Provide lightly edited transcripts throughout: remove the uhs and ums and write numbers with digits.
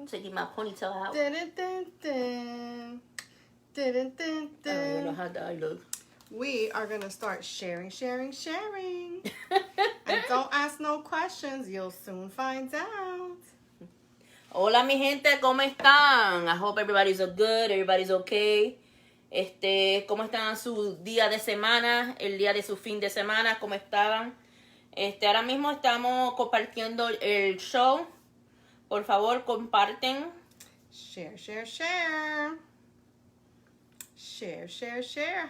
Taking my ponytail out. I don't know how that look. We are going to start sharing. And don't ask no questions. You'll soon find out. Hola, mi gente, ¿cómo están? I hope everybody's good, everybody's okay. ¿Cómo están su día de semana, el día de su fin de semana? ¿Cómo estaban? Ahora mismo estamos compartiendo el show. Por favor, comparten. Share.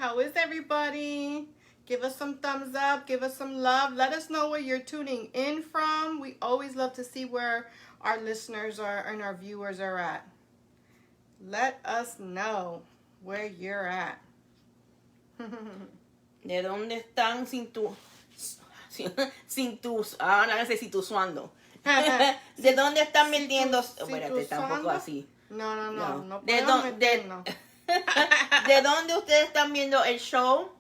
How is everybody? Give us some thumbs up. Give us some love. Let us know where you're tuning in from. We always love to see where our listeners are and our viewers are at. Let us know where you're at. ¿De dónde están sin tu ahora si tu suando? ¿De dónde están vendiendo? Espérate, tampoco así. No. ¿De dónde ustedes están viendo el show?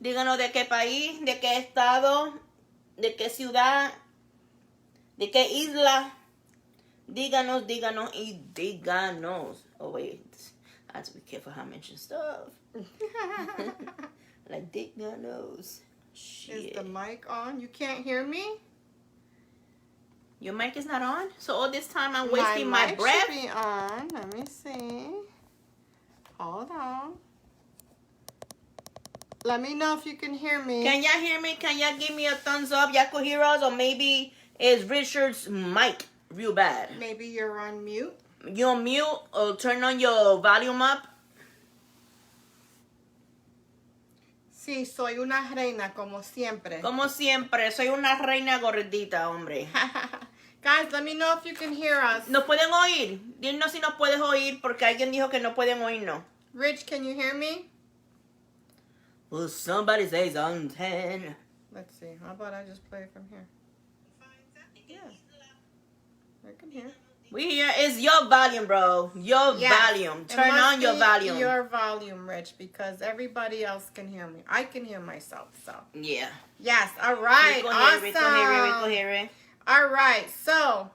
Díganos de qué país, de qué estado, de qué ciudad, de qué isla. Díganos. Oh, wait. I have to be careful how I mention stuff. Like, díganos. Shit. Is the mic on? You can't hear me? Your mic is not on? So all this time I'm wasting my breath? My mic should be on. Let me see. Hold on. Let me know if you can hear me. Can y'all hear me? Can y'all give me a thumbs up? Y'all could hear us? Or maybe it's Richard's mic real bad. Maybe you're on mute. You're on mute or turn on your volume up. Sí, soy una reina como siempre. Como siempre, soy una reina gordita, hombre. Guys, let me know if you can hear us. ¿Nos pueden oír? Dinos si nos puedes oír porque alguien dijo que no pueden oírnos. Rich, can you hear me? Well, somebody says on 10. Let's see. How about I just play it from here? Yeah. I can hear. We hear. It's your volume, bro. Your volume. Turn on your volume. Your volume, Rich, because everybody else can hear me. I can hear myself, so. Yeah. Yes. All right. Awesome. We can hear it. All right. So,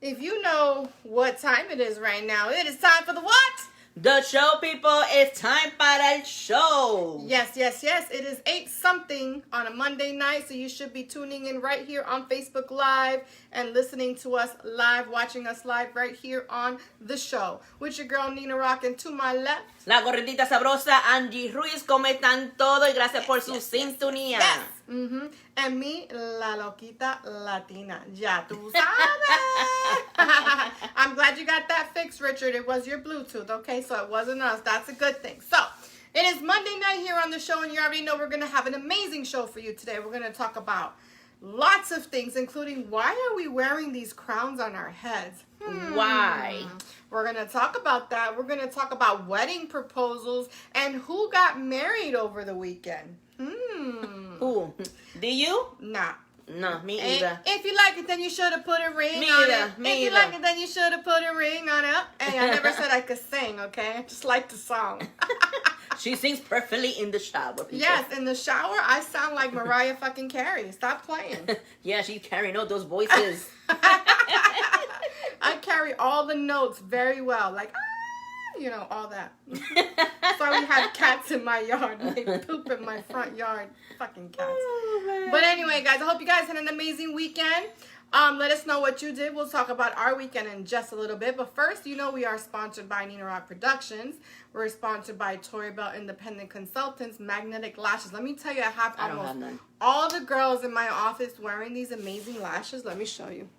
if you know what time it is right now, it is time for the what? The show, people. It's time para el show. Yes. It is 8-something on a Monday night, so you should be tuning in right here on Facebook Live and listening to us live, watching us live right here on the show. With your girl, Nina Rock, and to my left, la gordita sabrosa, Angie Ruiz. ¿Cómo están todos? Y gracias por su sintonía. Yes. And me, la loquita latina. Ya tú sabes. I'm glad you got that fixed, Richard. It was your Bluetooth, okay? So it wasn't us. That's a good thing. So it is Monday night here on the show, and you already know we're going to have an amazing show for you today. We're going to talk about lots of things, including why are we wearing these crowns on our heads? Why? We're going to talk about that. We're going to talk about wedding proposals and who got married over the weekend. Who? Do you? Nah. No, me either. If you like it, then you should have put a ring on it. If you like it, then you should have put a ring on it. Hey, I never said I could sing, okay? I just like the song. She sings perfectly in the shower, people. Yes, in the shower, I sound like Mariah fucking Carey. Stop playing. Yeah, she's carrying all those voices. I carry all the notes very well. Like, all that. So we have cats in my yard. They poop in my front yard. Fucking cats. Oh, but anyway, guys, I hope you guys had an amazing weekend. Let us know what you did. We'll talk about our weekend in just a little bit. But first, we are sponsored by Nina Rock Productions. We're sponsored by Tori Bell Independent Consultants, Magnetic Lashes. Let me tell you, I have almost all the girls in my office wearing these amazing lashes. Let me show you.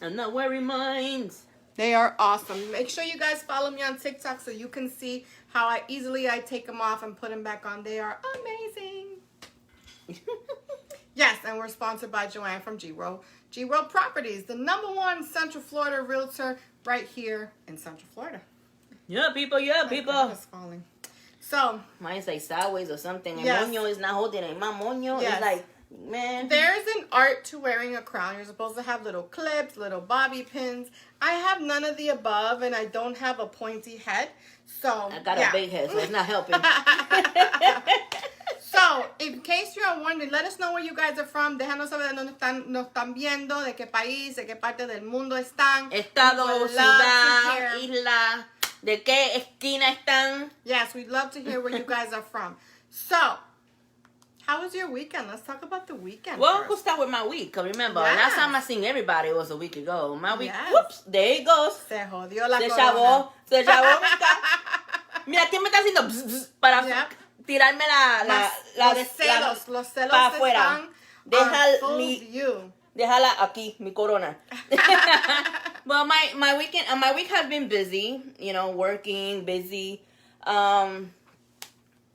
I'm not wearing mine. They are awesome. Make sure you guys follow me on TikTok so you can see how I take them off and put them back on. They are amazing. Yes, and we're sponsored by Joanne from G-Row Properties, the #1 Central Florida realtor right here in Central Florida. Yeah, people. It's falling. So, mine's like sideways or something. And yes. moño is not holding it. My moño is like, man. There's an art to wearing a crown. You're supposed to have little clips, little bobby pins. I have none of the above, and I don't have a pointy head. So I got a big head, so it's not helping. So, in case you're wondering, let us know where you guys are from. Déjanos saber de dónde nos están viendo, de qué país, de qué parte del mundo están. Estado, ciudad, isla, de qué esquina están. Yes, we'd love to hear where you guys are from. So, how was your weekend? Let's talk about the weekend. Well, first. we'll start with my week. Remember, Yes. last time I seen everybody was a week ago. My week, Yes. whoops, there it goes. Se jodió la Se corona. chavó, se chavó. Mira, ¿quién me está haciendo bzz, bzz, para Yep. tirarme Los celos para afuera? están on full view. Déjala aquí, mi corona. Well, my weekend, my week has been busy. You know, working, busy.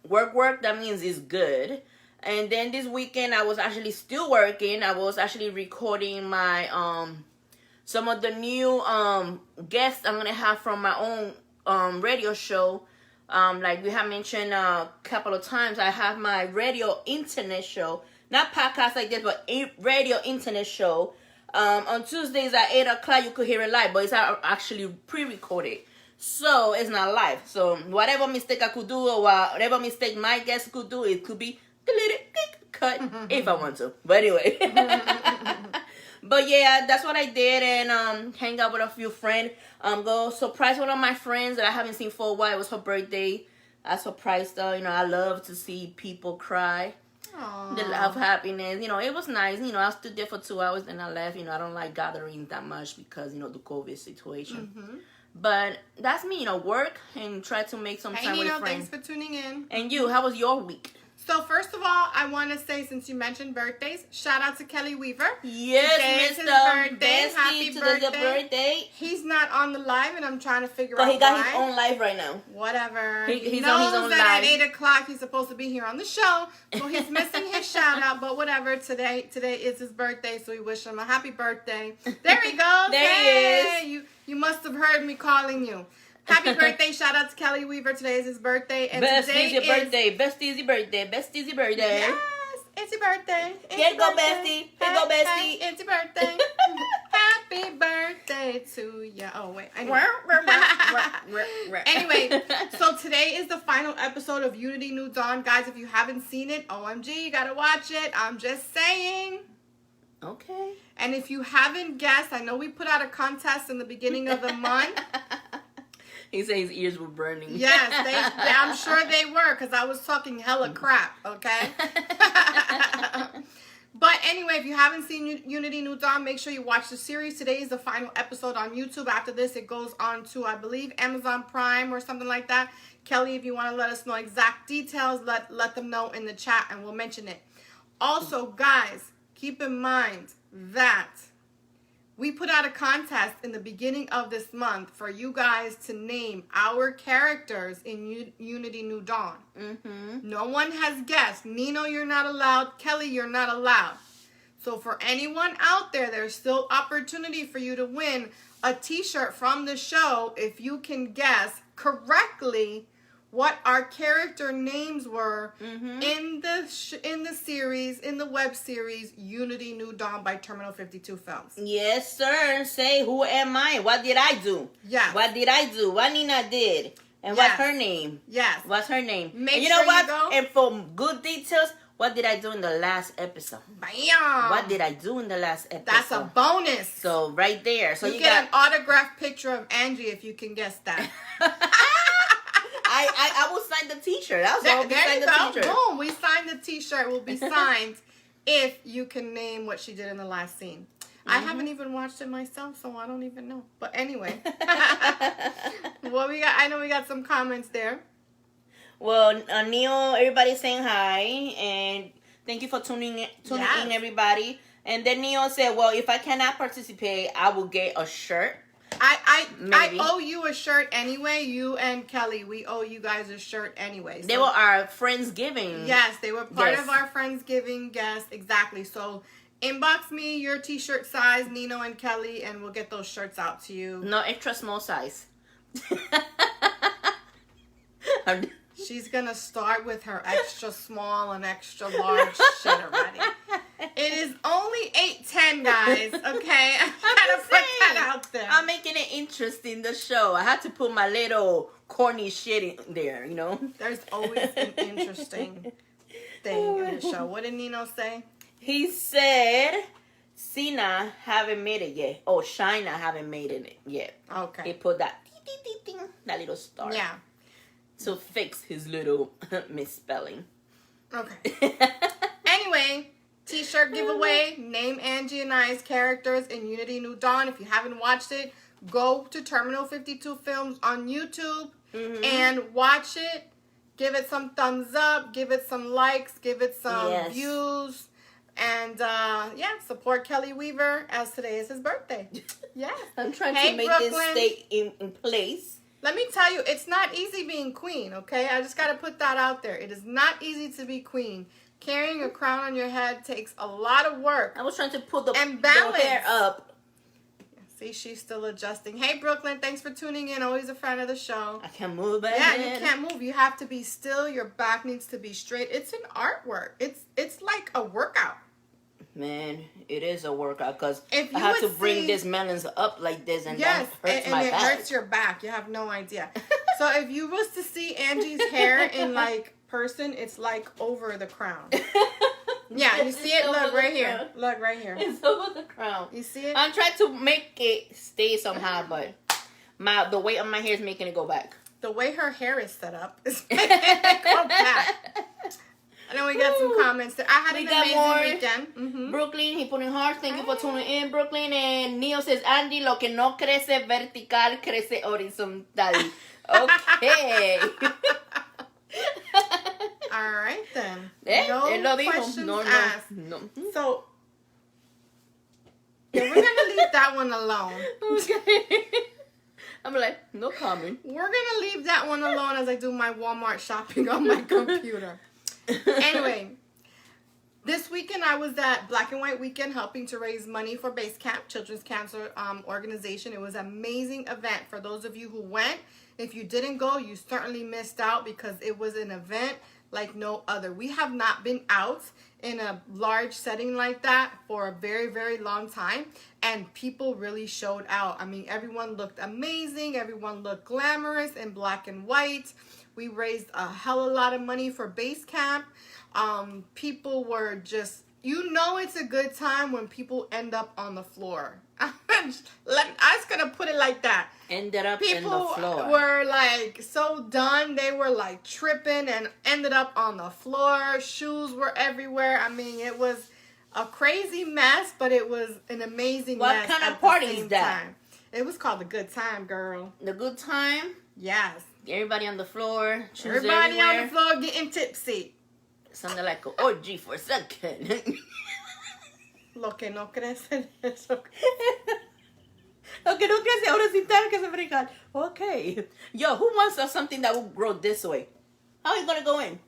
Work. That means it's good. And then this weekend, I was actually still working. I was actually recording my some of the new guests I'm gonna have from my own radio show. Like we have mentioned a couple of times, I have my radio internet show, not podcast like this, but a radio internet show. On Tuesdays at 8 o'clock, you could hear it live, but it's actually pre-recorded. So it's not live. So whatever mistake I could do or whatever mistake my guests could do, it could be deleted, cut, if I want to. But anyway. But yeah, that's what I did, and hang out with a few friends. Go surprise one of my friends that I haven't seen for a while. It was her birthday. I surprised her. You know, I love to see people cry. Aww. The love, happiness. You know, it was nice. You know, I stood there for 2 hours and I left. You know, I don't like gatherings that much because, you know, the COVID situation. Mm-hmm. But that's me, you know, work and try to make some time with Nino, friends. thanks for tuning in. And you, how was your week? So first of all, I want to say, since you mentioned birthdays, shout out to Kelly Weaver. Yes, Today is Mr. his birthday. Bestie, Happy today's your birthday. He's not on the live, and I'm trying to figure But out he got why. his own life right now. Whatever. He's knows on his own that live. at 8 o'clock he's supposed to be here on the show, so he's missing his shout out. But whatever. Today is his birthday, so we wish him a happy birthday. There he goes. There he is. You must have heard me calling you. Happy birthday! Shout out to Kelly Weaver. Today is his birthday, and today Bestie's your birthday. Bestie's your birthday. Bestie's your birthday. Yes, it's your birthday. It's Here your go, birthday. Bestie. Here go, Bestie. Hey, it's your birthday. Happy birthday to you. Oh wait. Anyway, so today is the final episode of Unity New Dawn, guys. If you haven't seen it, OMG, you gotta watch it. I'm just saying. Okay. And if you haven't guessed, I know we put out a contest in the beginning of the month. He said his ears were burning. Yes, I'm sure they were, because I was talking hella crap, okay? But anyway, if you haven't seen Unity New Dawn, make sure you watch the series. Today is the final episode on YouTube. After this, it goes on to, I believe, Amazon Prime or something like that. Kelly, if you want to let us know exact details, let them know in the chat, and we'll mention it. Also, guys, keep in mind that we put out a contest in the beginning of this month for you guys to name our characters in Unity New Dawn. Mm-hmm. No one has guessed. Nino, you're not allowed. Kelly, you're not allowed. So for anyone out there, there's still opportunity for you to win a t-shirt from the show if you can guess correctly what our character names were in the series, in the web series Unity New Dawn by Terminal 52 Films. Yes, sir. Say, who am I? What did I do? Yes. What did I do? What Nina did? And Yes. what's her name? Yes. What's her name? Make and you sure know what? you go. And for good details, what did I do in the last episode? Bam! What did I do in the last episode? That's a bonus. So right there. So you you get got an autographed picture of Angie if you can guess that. I will sign the t-shirt. That's all. There Sign you the go. t-shirt. Boom. We signed the t-shirt. Will be signed if you can name what she did in the last scene. I haven't even watched it myself, so I don't even know. But anyway. What we got? I know we got some comments there. Well, Neil, everybody's saying hi, and thank you for tuning in, everybody. And then Neil said, well, if I cannot participate, I will get a shirt. I Maybe. owe you a shirt anyway. You and Kelly, we owe you guys a shirt anyway. So. They were our Friendsgiving. Yes, they were part Yes. of our Friendsgiving guests. Exactly. So inbox me your t-shirt size, Nino and Kelly, and we'll get those shirts out to you. No extra small size. She's gonna start with her extra small and extra large shit already. It is only 8:10, guys. Okay, I gotta put that out there. I'm making it interesting, the show. I had to put my little corny shit in there, you know. There's always an interesting. thing in the show. What did Nino say? He said, Cena haven't made it yet. Oh, China haven't made it yet. Okay. He put that ding, ding, ding, that little star. Yeah. To fix his little misspelling. Okay. Anyway, t-shirt giveaway. Name Angie and I's characters in Unity New Dawn. If you haven't watched it, go to Terminal 52 Films on YouTube and watch it. Give it some thumbs up. Give it some likes. Give it some views. And, support Kelly Weaver as today is his birthday. Yes. I'm trying to make Brooklyn. this stay in place. Let me tell you, it's not easy being queen, okay? I just got to put that out there. It is not easy to be queen. Carrying a crown on your head takes a lot of work. I was trying to put the balance. hair up. See, she's still adjusting. Hey, Brooklyn, thanks for tuning in. Always a fan of the show. I can't move it. Yeah, you can't move. You have to be still. Your back needs to be straight. It's an artwork. It's like a workout. Man, it is a workout because I If you have to would bring see- this melons up like this, and Yes, that hurts and my it back. hurts your back. You have no idea. So if you was to see Angie's hair in like person, it's like over the crown. Yeah, you see it? Look right here. Crown. Look right here. It's over the crown. You see it? I'm trying to make it stay somehow, but the weight of my hair is making it go back. The way her hair is set up is making it go back. And then we got some comments there. I had an amazing weekend. Mm-hmm. Brooklyn, he put in hearts. Thank you for tuning in, Brooklyn. And Neo says, Andy, lo que no crece vertical, crece horizontal. Okay. All right, then. Él lo dijo. Questions No. asked. So, yeah, we're going to leave that one alone. Okay. I'm like, no comment. We're going to leave that one alone as I do my Walmart shopping on my computer. Anyway, this weekend I was at Black and White Weekend helping to raise money for Base Camp, Children's Cancer Organization. It was an amazing event. For those of you who went, if you didn't go, you certainly missed out because it was an event like no other. We have not been out in a large setting like that for a very, very long time, and people really showed out. I mean, everyone looked amazing. Everyone looked glamorous in black and white. We raised a hell of a lot of money for Base Camp. People were just, it's a good time when people end up on the floor. I'm just going to put it like that. Ended up in the floor. People were like so done. They were like tripping and ended up on the floor. Shoes were everywhere. I mean, it was a crazy mess, but it was an amazing mess. What kind of party is that? Time. It was called the Good Time, girl. The good time? Yes. Everybody on the floor. Everybody on the floor getting tipsy. Something like an orgy for a second. Lo que no crece eso. Lo que no crece ahora sí está que se brincar. Okay. Yo, who wants something that will grow this way? How are you gonna go in?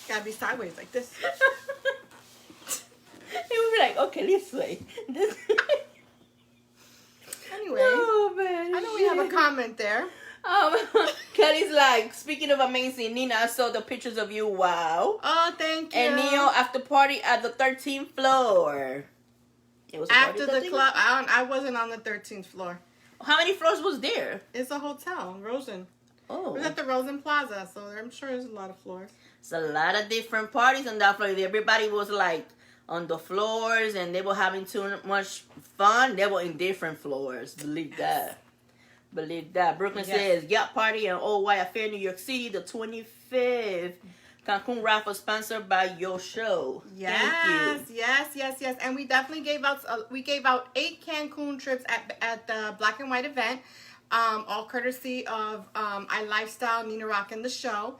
Gotta be sideways like this. It would be like, okay, this way. This way. Anyway, Oh man. I know we have a comment there. Kelly's like, speaking of amazing, Nina, I saw the pictures of you. Wow. Oh, thank you. And Neo after party at the 13th floor. It was a After party, the club, I wasn't on the 13th floor. How many floors was there? It's a hotel, Rosen. Oh. We're at the Rosen Plaza, so I'm sure there's a lot of floors. It's a lot of different parties on that floor. Everybody was like on the floors and they were having too much fun. They were in different floors. Believe that. Believe that. Brooklyn says, yacht party and Old White Affair, New York City, the 25th. Cancun raffle sponsored by your show. Yes, Thank you. yes. And we definitely gave out 8 Cancun trips at the Black and White event, all courtesy of iLifestyle, Nina Rock, and the show.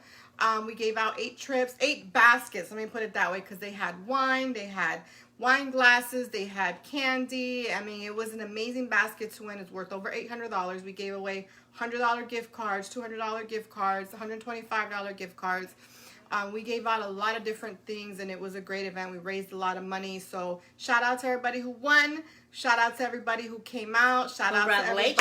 We gave out 8 trips, 8 baskets. Let me put it that way, because they had wine, they had wine glasses, they had candy. I mean, it was an amazing basket to win. It's worth over $800. We gave away $100 gift cards, $200 gift cards, $125 gift cards. We gave out a lot of different things, and it was a great event. We raised a lot of money. So shout out to everybody who won. Shout out to everybody who came out. Shout out to everybody.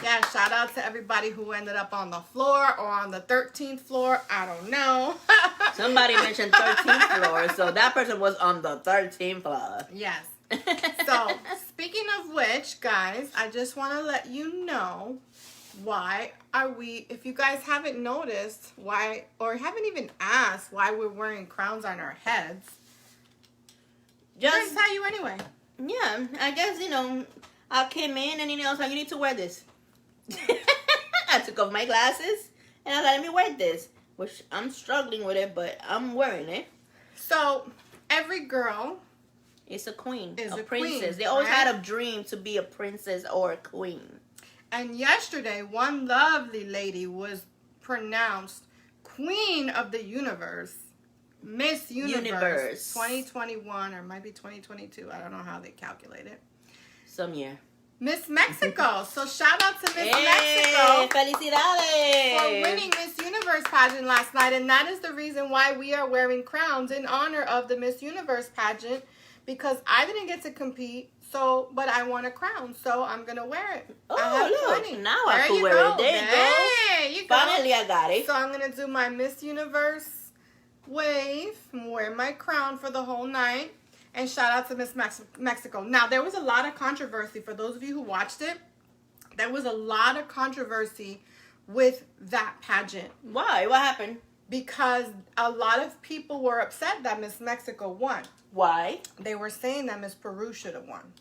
Yeah, shout out to everybody who ended up on the floor or on the 13th floor. I don't know. Somebody mentioned 13th floor, so that person was on the 13th floor. Yes. So, speaking of which, guys, I just want to let you know why are we, if you guys haven't noticed why, or haven't even asked why we're wearing crowns on our heads, just tell you anyway. Yeah, I guess, I came in and I was like, you need to wear this. I took off my glasses and I was like, let me wear this. Which I'm struggling with it, but I'm wearing it. So, every girl is a queen, is a princess. Queen, they always right? had a dream to be a princess or a queen. And yesterday, one lovely lady was pronounced Queen of the Universe. Miss Universe 2021, or might be 2022. I don't know how they calculate it. Some year. Miss Mexico. So shout out to Miss Mexico. Felicidades. For winning Miss Universe pageant last night. And that is the reason why we are wearing crowns in honor of the Miss Universe pageant. Because I didn't get to compete, but I won a crown, so I'm going to wear it. Oh, look. Plenty. Now I can wear it. There you go. Finally, I got it. So I'm going to do my Miss Universe wave and wear my crown for the whole night. And shout out to Miss Mexico. Now, there was a lot of controversy. For those of you who watched it, there was a lot of controversy with that pageant. Why? What happened? Because a lot of people were upset that Miss Mexico won. Why? They were saying that Miss Peru should have won.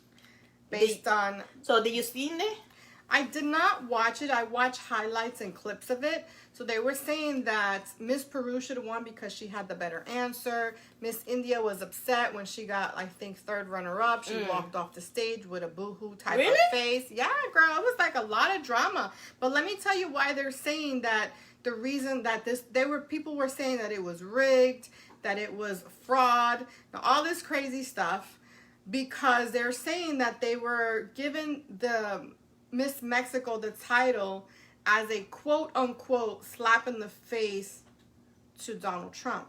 So did you see it? I did not watch it. I watched highlights and clips of it. So they were saying that Miss Peru should have won because she had the better answer. Miss India was upset when she got, I think, third runner-up. She walked off the stage with a boo-hoo type of face. Yeah, girl, it was like a lot of drama. But let me tell you why they're saying that. The reason that people were saying that it was rigged, that it was fraud, all this crazy stuff, because they're saying that they were giving the Miss Mexico the title as a quote-unquote slap in the face to Donald Trump.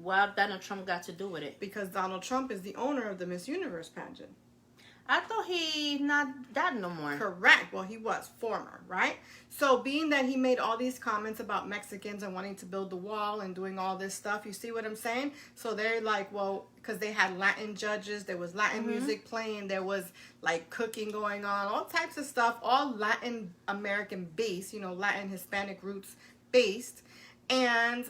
What Donald Trump got to do with it? Because Donald Trump is the owner of the Miss Universe pageant. I thought he's not that no more. Correct. Well, he was former, right? So being that he made all these comments about Mexicans and wanting to build the wall and doing all this stuff, you see what I'm saying? So they're like, well, because they had Latin judges, there was Latin music playing, there was like cooking going on, all types of stuff, all Latin American based, Latin Hispanic roots based. And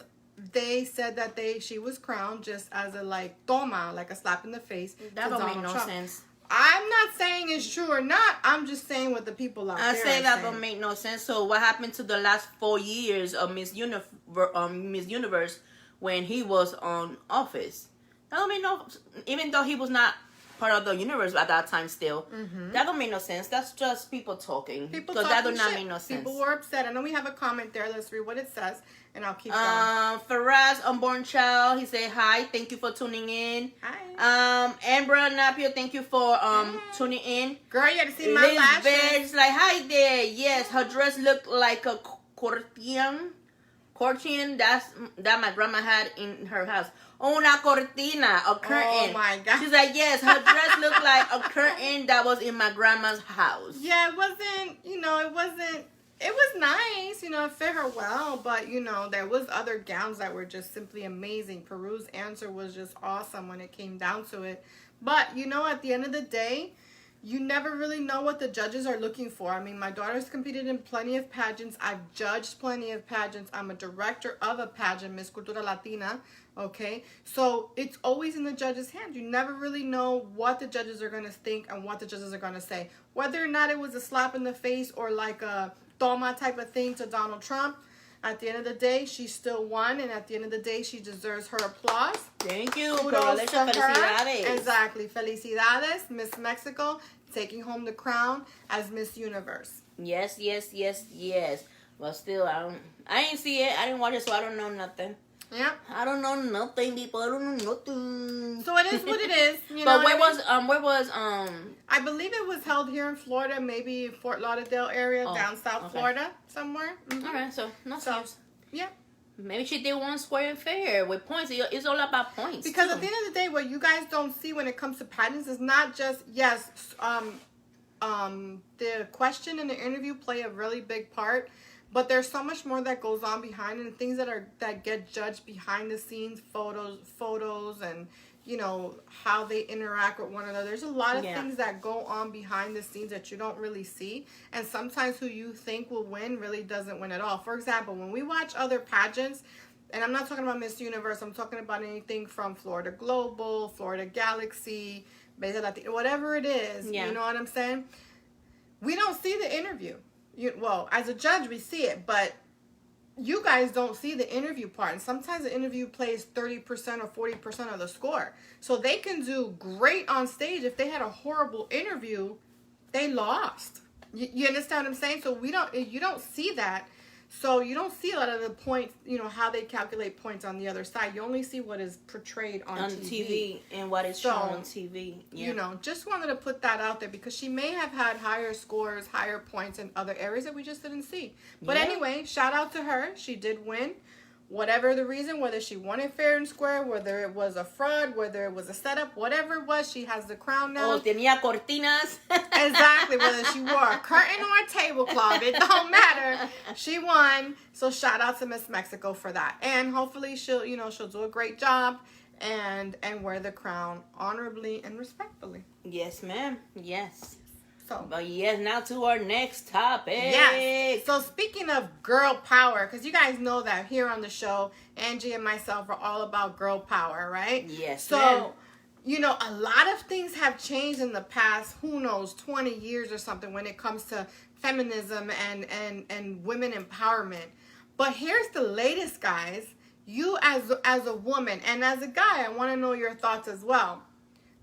they said that she was crowned just as a toma, like a slap in the face. That don't make no sense. I'm not saying it's true or not. I'm just saying what the people out there are saying. I say that don't make no sense. So what happened to the last 4 years of Miss Universe when he was on office? That don't make no. Even though he was not part of the universe at that time, still, that don't make no sense. That's just people talking. Because that do not make no sense. People were upset. I know we have a comment there. Let's read what it says, and I'll keep going. Faraz, unborn child, he said hi. Thank you for tuning in. Hi. Ambra Napio, thank you for tuning in. Girl, you got to see my lashes. Like, hi there. Yes, her dress looked like a courtier. That my grandma had in her house. Una cortina, a curtain. Oh my God. She's like, yes, her dress looked like a curtain that was in my grandma's house. Yeah, it wasn't, it was nice, it fit her well, but, there was other gowns that were just simply amazing. Peru's answer was just awesome when it came down to it. But, at the end of the day, you never really know what the judges are looking for. I mean, my daughter's competed in plenty of pageants. I've judged plenty of pageants. I'm a director of a pageant, Miss Cultura Latina, okay? So it's always in the judges' hands. You never really know what the judges are going to think and what the judges are going to say. Whether or not it was a slap in the face or like a toma type of thing to Donald Trump, at the end of the day, she still won, and at the end of the day, she deserves her applause. Thank you. Kudos to her. Felicidades. Exactly. Felicidades, Miss Mexico, taking home the crown as Miss Universe. Yes. But still, I didn't see it. I didn't watch it, so I don't know nothing. Yeah. I don't know nothing, people. I don't know nothing. So it is what it is. But where was I believe it was held here in Florida, maybe Fort Lauderdale area, down South Florida, somewhere. All right, so no sense. Yeah. Maybe she did one square and fair with points. It's all about points. Because at the end of the day, what you guys don't see when it comes to pageants is not just the question and the interview play a really big part. But there's so much more that goes on behind, and things that get judged behind the scenes, photos, and you know how they interact with one another. There's a lot of things that go on behind the scenes that you don't really see, and sometimes who you think will win really doesn't win at all. For example, when we watch other pageants, and I'm not talking about Miss Universe, I'm talking about anything from Florida Global, Florida Galaxy, whatever it is, you know what I'm saying? We don't see the interview. Well, as a judge, we see it, but you guys don't see the interview part. And sometimes the interview plays 30% or 40% of the score. So they can do great on stage. If they had a horrible interview, they lost. You understand what I'm saying? So you don't see that. So you don't see a lot of the points, you know, how they calculate points on the other side. You only see what is portrayed on TV. And what is shown on TV. You know, just wanted to put that out there because she may have had higher scores, higher points in other areas that we just didn't see. But anyway, shout out to her. She did win. Whatever the reason, whether she won it fair and square, whether it was a fraud, whether it was a setup, whatever it was, she has the crown now. Oh, tenía cortinas. Exactly. Whether she wore a curtain or a tablecloth, it don't matter. She won. So shout out to Miss Mexico for that. And hopefully she'll do a great job and wear the crown honorably and respectfully. Yes, ma'am. Yes. So, but yes, now to our next topic. Yes. So speaking of girl power, because you guys know that here on the show, Angie and myself are all about girl power, right? Yes. So, ma'am. You know, a lot of things have changed in the past, who knows, 20 years or something when it comes to feminism and women empowerment. But here's the latest, guys. You as a woman and as a guy, I want to know your thoughts as well.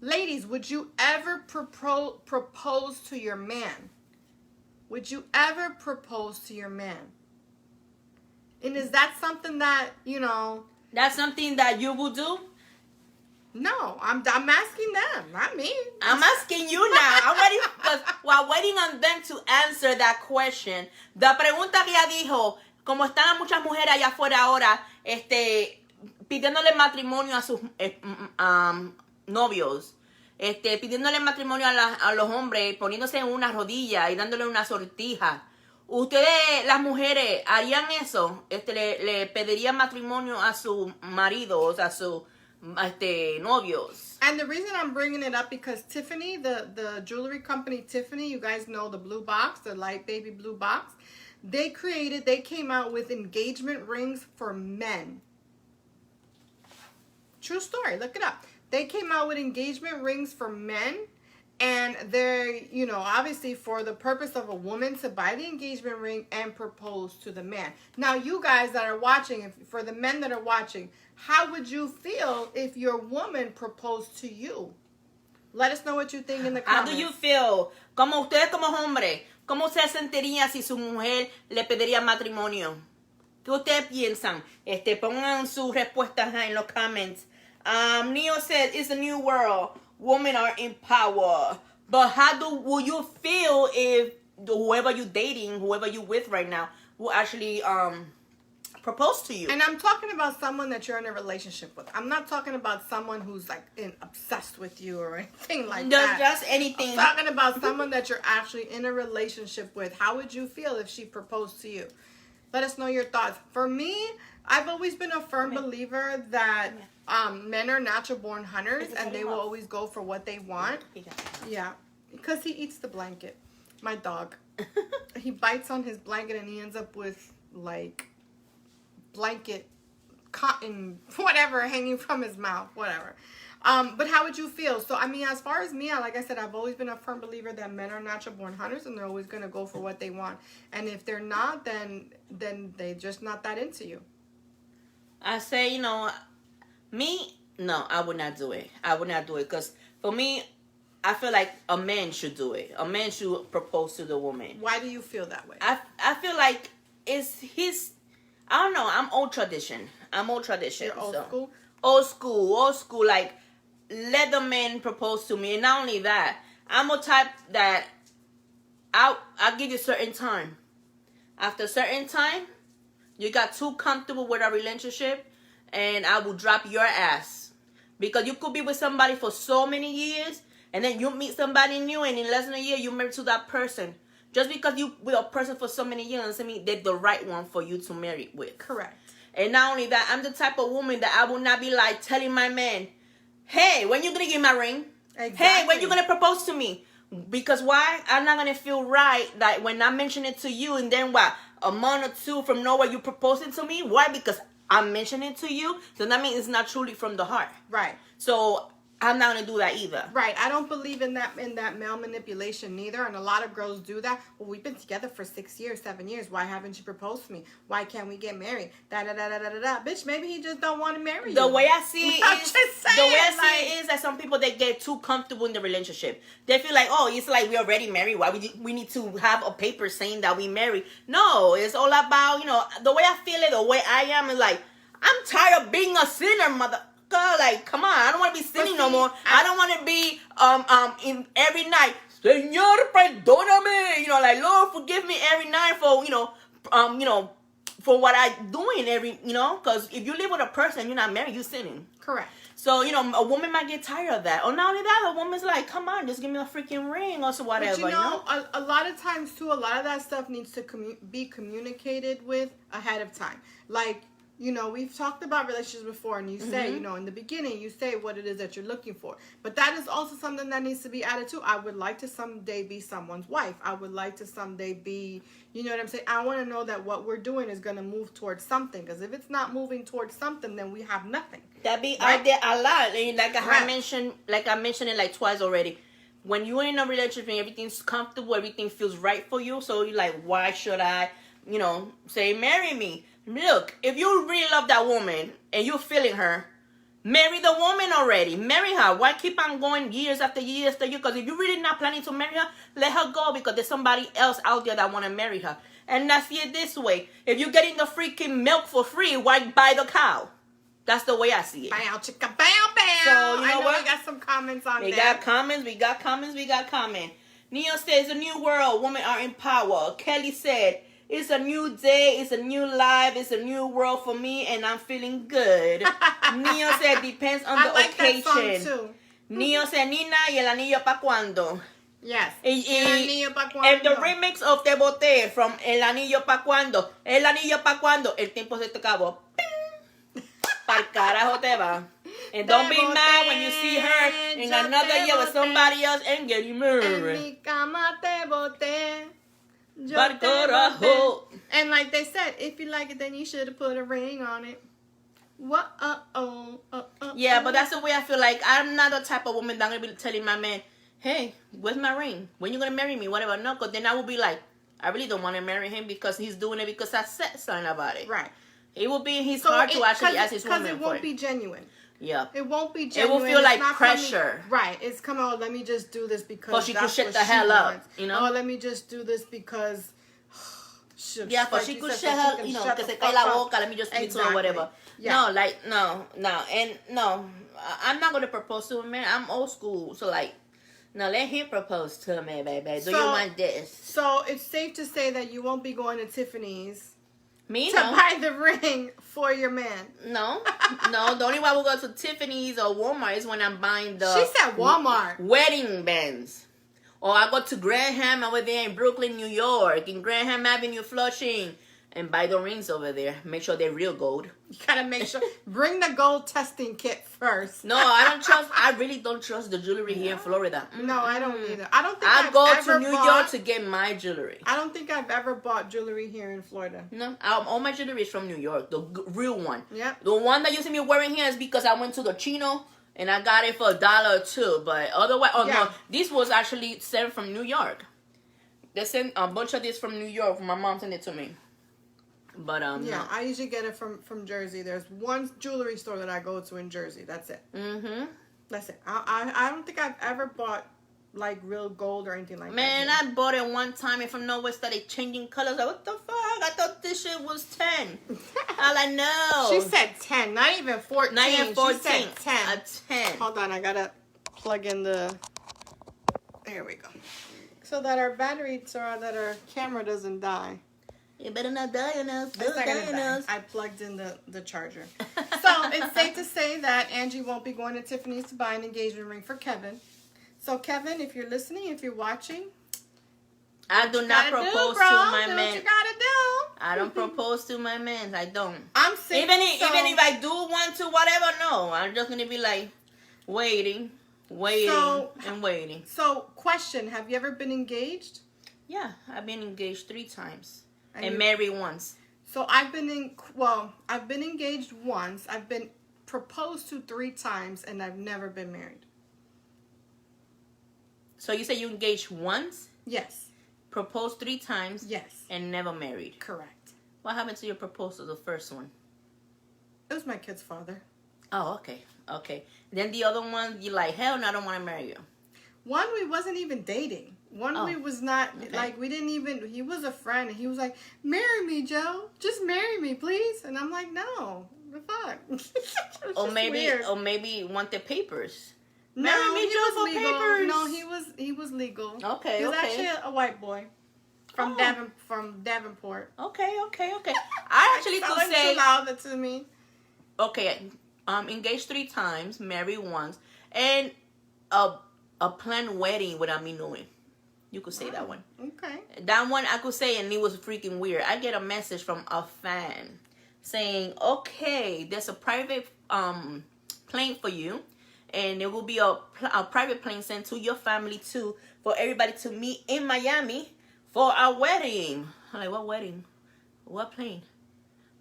Ladies, would you ever propose to your man? Would you ever propose to your man? And is that something that, you know... That's something that you would do? No, I'm asking them, not me. I'm asking you now. I'm waiting, because while waiting on them to answer that question, la pregunta que ella dijo, como están muchas mujeres allá afuera ahora, pidiéndole matrimonio a sus novios, pidiéndole matrimonio a los hombres, poniéndose en una rodilla y dándole una sortija. Ustedes, las mujeres, harían eso, le pedirían matrimonio a su marido, o sea, a sus novios. And the reason I'm bringing it up because Tiffany, the jewelry company Tiffany, you guys know the blue box, the light baby blue box, they came out with engagement rings for men. True story, look it up. They came out with engagement rings for men, and they're, you know, obviously for the purpose of a woman to buy the engagement ring and propose to the man. Now, you guys that are watching, for the men that are watching, how would you feel if your woman proposed to you? Let us know what you think in the comments. How do you feel? Como ustedes como hombre, ¿cómo se sentiría si su mujer le pediría matrimonio? ¿Qué ustedes piensan? Pongan sus respuestas en los comments. Neo said, it's a new world. Women are in power. But will you feel if whoever you're dating, whoever you're with right now, will actually propose to you? And I'm talking about someone that you're in a relationship with. I'm not talking about someone who's like obsessed with you or anything like that. Just anything. I'm talking about someone that you're actually in a relationship with. How would you feel if she proposed to you? Let us know your thoughts. For me, I've always been a firm believer that men are natural born hunters and they will always go for what they want. Yeah, because he eats the blanket. My dog. He bites on his blanket and he ends up with like blanket, cotton, whatever, hanging from his mouth, whatever. But how would you feel? So, I mean, as far as me, like I said, I've always been a firm believer that men are natural born hunters and they're always going to go for what they want. And if they're not, then they're just not that into you. I say, you know, me, no, I would not do it. I would not do it because for me, I feel like a man should do it. A man should propose to the woman. Why do you feel that way? I feel like it's his, I don't know, I'm old tradition. You're old school? Old school, like, let the man propose to me. And not only that, I'm a type that I'll give you a certain time. After a certain time, you got too comfortable with a relationship, and I will drop your ass. Because you could be with somebody for so many years, and then you meet somebody new, and in less than a year, you're married to that person. Just because you with a person for so many years doesn't mean they're the right one for you to marry with. Correct. And not only that, I'm the type of woman that I will not be like telling my man, hey, when you gonna give me my ring? Exactly. Hey, when you gonna propose to me? Because why? I'm not gonna feel right that when I mention it to you and then what? A month or two from nowhere you proposing to me? Why? Because I'm mentioning it to you. So that means it's not truly from the heart. Right. So I'm not gonna do that either. Right. I don't believe in that male manipulation neither. And a lot of girls do that. Well, we've been together for 6 years, 7 years. Why haven't you proposed to me? Why can't we get married? Da da da da da da da. Bitch, maybe he just don't want to marry you. The way I see it I'm is, just saying, the way I see it is that some people, they get too comfortable in the relationship. They feel like, oh, it's like we already married. Why we need to have a paper saying that we married? No, it's all about, you know, the way I feel it, the way I am is like, I'm tired of being a sinner, mother. Like, come on, I don't want to be sinning no more. I don't want to be in every night, Señor, perdóname. You know, like, Lord, forgive me every night for, you know, for what I doing every, you know, because if you live with a person, you're not married, you're sinning. Correct. So, you know, a woman might get tired of that. Or not only that, a woman's like, come on, just give me a freaking ring or so whatever. But you know? A lot of times, too, a lot of that stuff needs to be communicated with ahead of time. Like, you know, we've talked about relationships before, and you say, you know, in the beginning, you say what it is that you're looking for. But that is also something that needs to be added too. I would like to someday be someone's wife. I would like to someday be, you know what I'm saying? I want to know that what we're doing is going to move towards something. Because if it's not moving towards something, then we have nothing. That be out there a lot. Like I mentioned it like twice already. When you're in a relationship and everything's comfortable, everything feels right for you. So you're like, why should I, you know, say marry me? Look, if you really love that woman and you're feeling her, marry the woman already. Marry her. Why keep on going years after years after year? Because if you're really not planning to marry her, let her go because there's somebody else out there that want to marry her. And I see it this way. If you're getting the freaking milk for free, why buy the cow? That's the way I see it. Bow, chicka, bow, bow. So, you know what? We got some comments on We that. We got comments. Neo says, a new world. Women are in power. Kelly said, it's a new day, it's a new life, it's a new world for me, and I'm feeling good. Neo said, depends on the occasion. That song too. Neo said, Nina, y el anillo pa' cuando. Yes. And the remix of Te Boté from El Anillo pa' cuando. El Anillo pa' cuando. El tiempo se te acabó. Pa'l carajo te va. And don't be mad when you see her in another year with somebody else and getting married. En mi cama te boté. And like they said, if you like it, then you should have put a ring on it. What? Yeah, but that's the way I feel. Like, I'm not the type of woman that I'm gonna be telling my man, hey, where's my ring? When you gonna marry me? Whatever. No, because then I will be like, I really don't want to marry him because he's doing it because I said something about it. Right. It will be in his heart to actually ask his woman for it. Because it won't be genuine. Yeah. It won't be genuine. It will feel like pressure. Right. It's come on, let me just do this because she could shut the hell up, you know? Oh, let me just do this because yeah, but she could shut her, you know, que se cae la boca, let me just speak to her, whatever. Yeah. No, like, no. And no, I'm not going to propose to a man. I'm old school. So, like, no, let him propose to me, baby. Do you want this? So, it's safe to say that you won't be going to Tiffany's to buy the ring for your man. No. The only way I will go to Tiffany's or Walmart is when I'm buying the... She said Walmart. Wedding bands. Or I go to Graham over there in Brooklyn, New York, in Graham Avenue, Flushing, and buy the rings over there. Make sure they're real gold. You gotta make sure. Bring the gold testing kit first. No, I really don't trust the jewelry here in Florida. No, I don't either. I don't think I'll go to New York to get my jewelry. I don't think I've ever bought jewelry here in Florida. No, all my jewelry is from New York, the real one. Yeah. The one that you see me wearing here is because I went to the Chino and I got it for $1 or $2. But otherwise, no, this was actually sent from New York. They sent a bunch of this from New York. My mom sent it to me. But yeah, no. I usually get it from Jersey. There's one jewelry store that I go to in Jersey. That's it. Mm-hmm. That's it. I don't think I've ever bought like real gold or anything like that. Man, I bought it one time and from nowhere started changing colors. Like, what the fuck? I thought this shit was 10. I like, no. She said 10, not even 14. Not even 14. She said 10. A 10. Hold on, I gotta plug in the. There we go. So that our battery, so that our camera doesn't die. You better not die enough. I plugged in the charger. So it's safe to say that Angie won't be going to Tiffany's to buy an engagement ring for Kevin. So Kevin, if you're listening, if you're watching, I do not propose to my do man. what you gotta do. I don't propose to my man. I don't. I'm single. Even if I do want to, whatever, no. I'm just gonna be like waiting. So, question: have you ever been engaged? Yeah, I've been engaged 3 times and married once. So I've been engaged once. I've been proposed to 3 times, and I've never been married. So you say you engaged once? Yes. Proposed 3 times? Yes. And never married? Correct. What happened to your proposal, the first one? It was my kid's father. Oh, okay. Then the other one, you like, hell no, I don't want to marry you. One, we wasn't even dating. We was not, like, we didn't even, he was a friend, and he was like, marry me, Joe. Just marry me, please. And I'm like, no, the fuck. or maybe want the papers. No, marry me, Joe, for legal. papers. No, he was legal. Okay, he was actually a white boy from Davenport. Okay. I actually could say, allow that to me. Okay, engaged 3 times, married once, and a planned wedding without me knowing. You could say that one. Okay. That one I could say, and it was freaking weird. I get a message from a fan saying, okay, there's a private plane for you, and there will be a private plane sent to your family too, for everybody to meet in Miami for our wedding. I'm like, what wedding? What plane?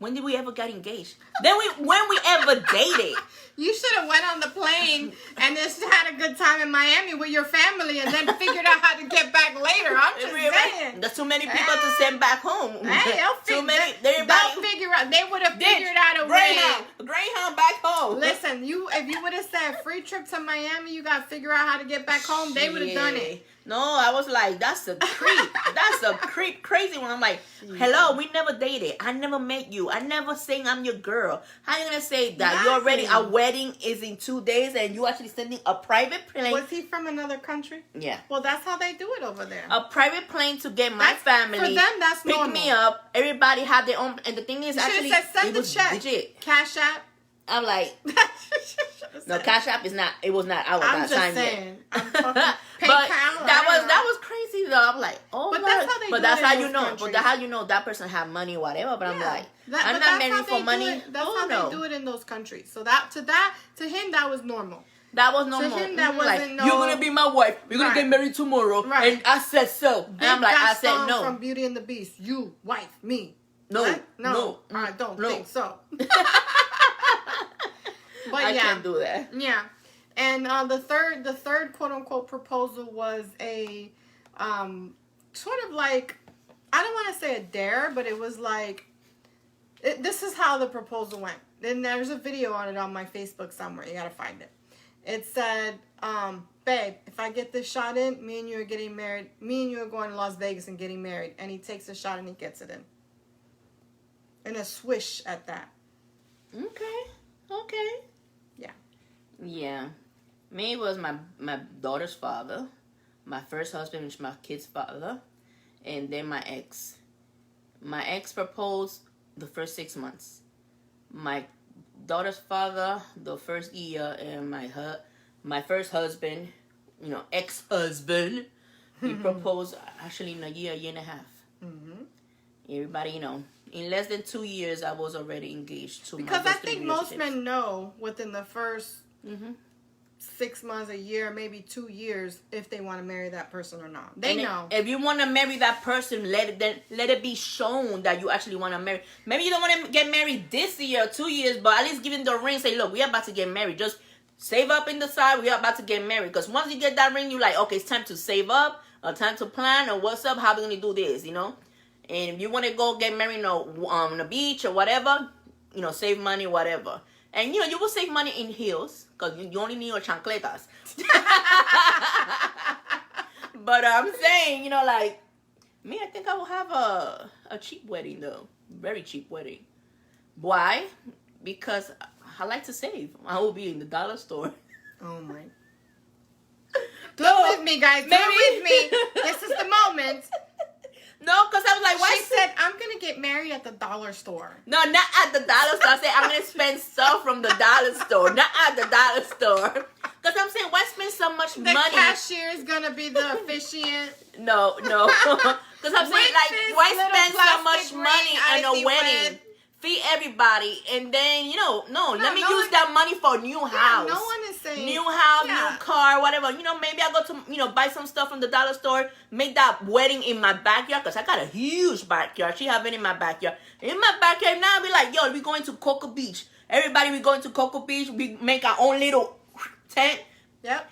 When did we ever get engaged? When we ever dated? You should have went on the plane and just had a good time in Miami with your family, and then figured out how to get back later. I'm just saying. There's too many people to send back home. Hey, they'll figure out. They would have figured out a way. Greyhound back home. Listen, if you would have said free trip to Miami, you got to figure out how to get back home. They would have done it. No, I was like, that's a creep. That's a creep, crazy one. I'm like, hello, we never dated. I never met you. I never saying I'm your girl. How you gonna say that? You already, our wedding is in 2 days, and you actually sending a private plane? Was he from another country? Yeah. Well, that's how they do it over there. A private plane to get my family. For them, that's normal. Pick me up. Everybody had their own, and the thing is, actually, said, send it was check. legit. Cash App. I'm like, no, Cash App is not. It was not out I'm that just time saying. yet. But that was crazy though. I'm like, oh, but that's how they do that's it how in you those know. countries. But that's how you know that person have money, whatever. But I'm like, I'm but not married for money. That's how they do it in those countries. So to him that was normal. That was normal. To him that wasn't like, you're gonna be my wife. We're gonna get married tomorrow. Right. And I said so. And I'm like, I said no. From Beauty and the Beast, you wife me. No, what? no, I don't think so. But I can't do that. Yeah. And the third quote unquote proposal was a sort of like, I don't want to say a dare, but it was like, this is how the proposal went. Then there's a video on it on my Facebook somewhere. You gotta find it. It said, babe, if I get this shot in, me and you are getting married. Me and you are going to Las Vegas and getting married. And he takes the shot and he gets it in. And a swish at that. Okay. Yeah. Me was my daughter's father. My first husband was my kid's father. And then my ex. My ex proposed the first 6 months. My daughter's father the first year, and my first husband, ex-husband, he proposed actually in a year and a half. Mm-hmm. Everybody, in less than 2 years, I was already engaged to because I think most men know within the first 6 months, a year, maybe 2 years, if they want to marry that person or not. They know. If you want to marry that person, let it be shown that you actually want to marry. Maybe you don't want to get married this year or 2 years, but at least give him the ring. Say, look, we're about to get married. Just save up in the side. We're about to get married. Because once you get that ring, you're like, okay, it's time to save up, or time to plan, or what's up, how are we going to do this, And if you want to go get married on the beach or whatever, save money, whatever. And, you will save money in heels because you only need your chancletas. But I'm saying, like, me, I think I will have a cheap wedding, though. Very cheap wedding. Why? Because I like to save. I will be in the dollar store. Oh, my. Do it with me, guys. Do it with me. This is the moment. No, because I was like, why? She said, I'm going to get married at the dollar store. No, not at the dollar store. I said, I'm going to spend stuff from the dollar store. Not at the dollar store. Because I'm saying, why spend so much The money. cashier is gonna be the officiant. No. Because I'm saying, like, this why little spend so plastic much money ring, on icy a wedding? red. Feed everybody, and then, let me no use one- that money for a new house. No one is saying New house, yeah. new car, whatever. Maybe I go to, buy some stuff from the dollar store, make that wedding in my backyard, because I got a huge backyard. She have it in my backyard. In my backyard now, I'll be like, yo, we going to Cocoa Beach. Everybody, we going to Cocoa Beach. We make our own little tent. Yep.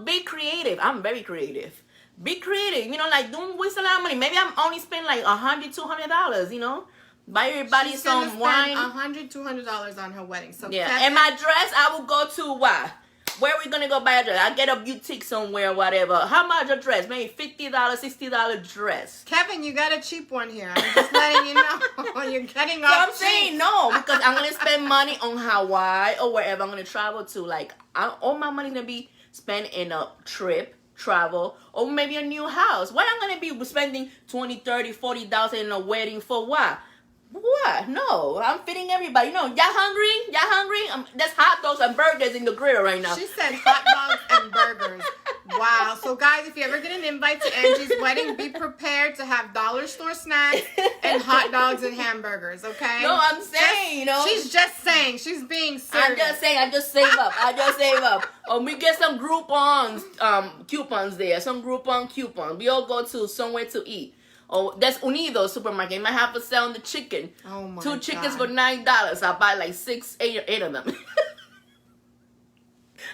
Be creative. I'm very creative. Be creative. Like, don't waste a lot of money. Maybe I'm only spending like $100, $200, Buy everybody She's some wine. $100, $200 on her wedding. So Yeah, Kevin, and my dress, I will go to what? Where are we gonna go buy a dress? I get a boutique somewhere, whatever. How much a dress? Maybe $50, $60 dress. Kevin, you got a cheap one here. I'm just letting you know. You're getting So off I'm saying cheap. no, because I'm gonna spend money on Hawaii or wherever I'm gonna travel to. Like, all my money's gonna be spent in a trip, travel, or maybe a new house. Why I'm gonna be spending $20, $30, $40 in a wedding for what? What? No, I'm feeding everybody. Y'all hungry? Y'all hungry? There's hot dogs and burgers in the grill right now. She said hot dogs and burgers. Wow. So, guys, if you ever get an invite to Angie's wedding, be prepared to have dollar store snacks and hot dogs and hamburgers, okay? No, I'm saying, She's just saying. She's being serious. I'm just saying, I just save up. We get some Groupons, coupons there. Some Groupon coupons. We all go to somewhere to eat. Oh, that's Unido supermarket. You might have to sell the chicken. Oh my 2 chickens God. for $9. I'll buy like 6, 8 of them.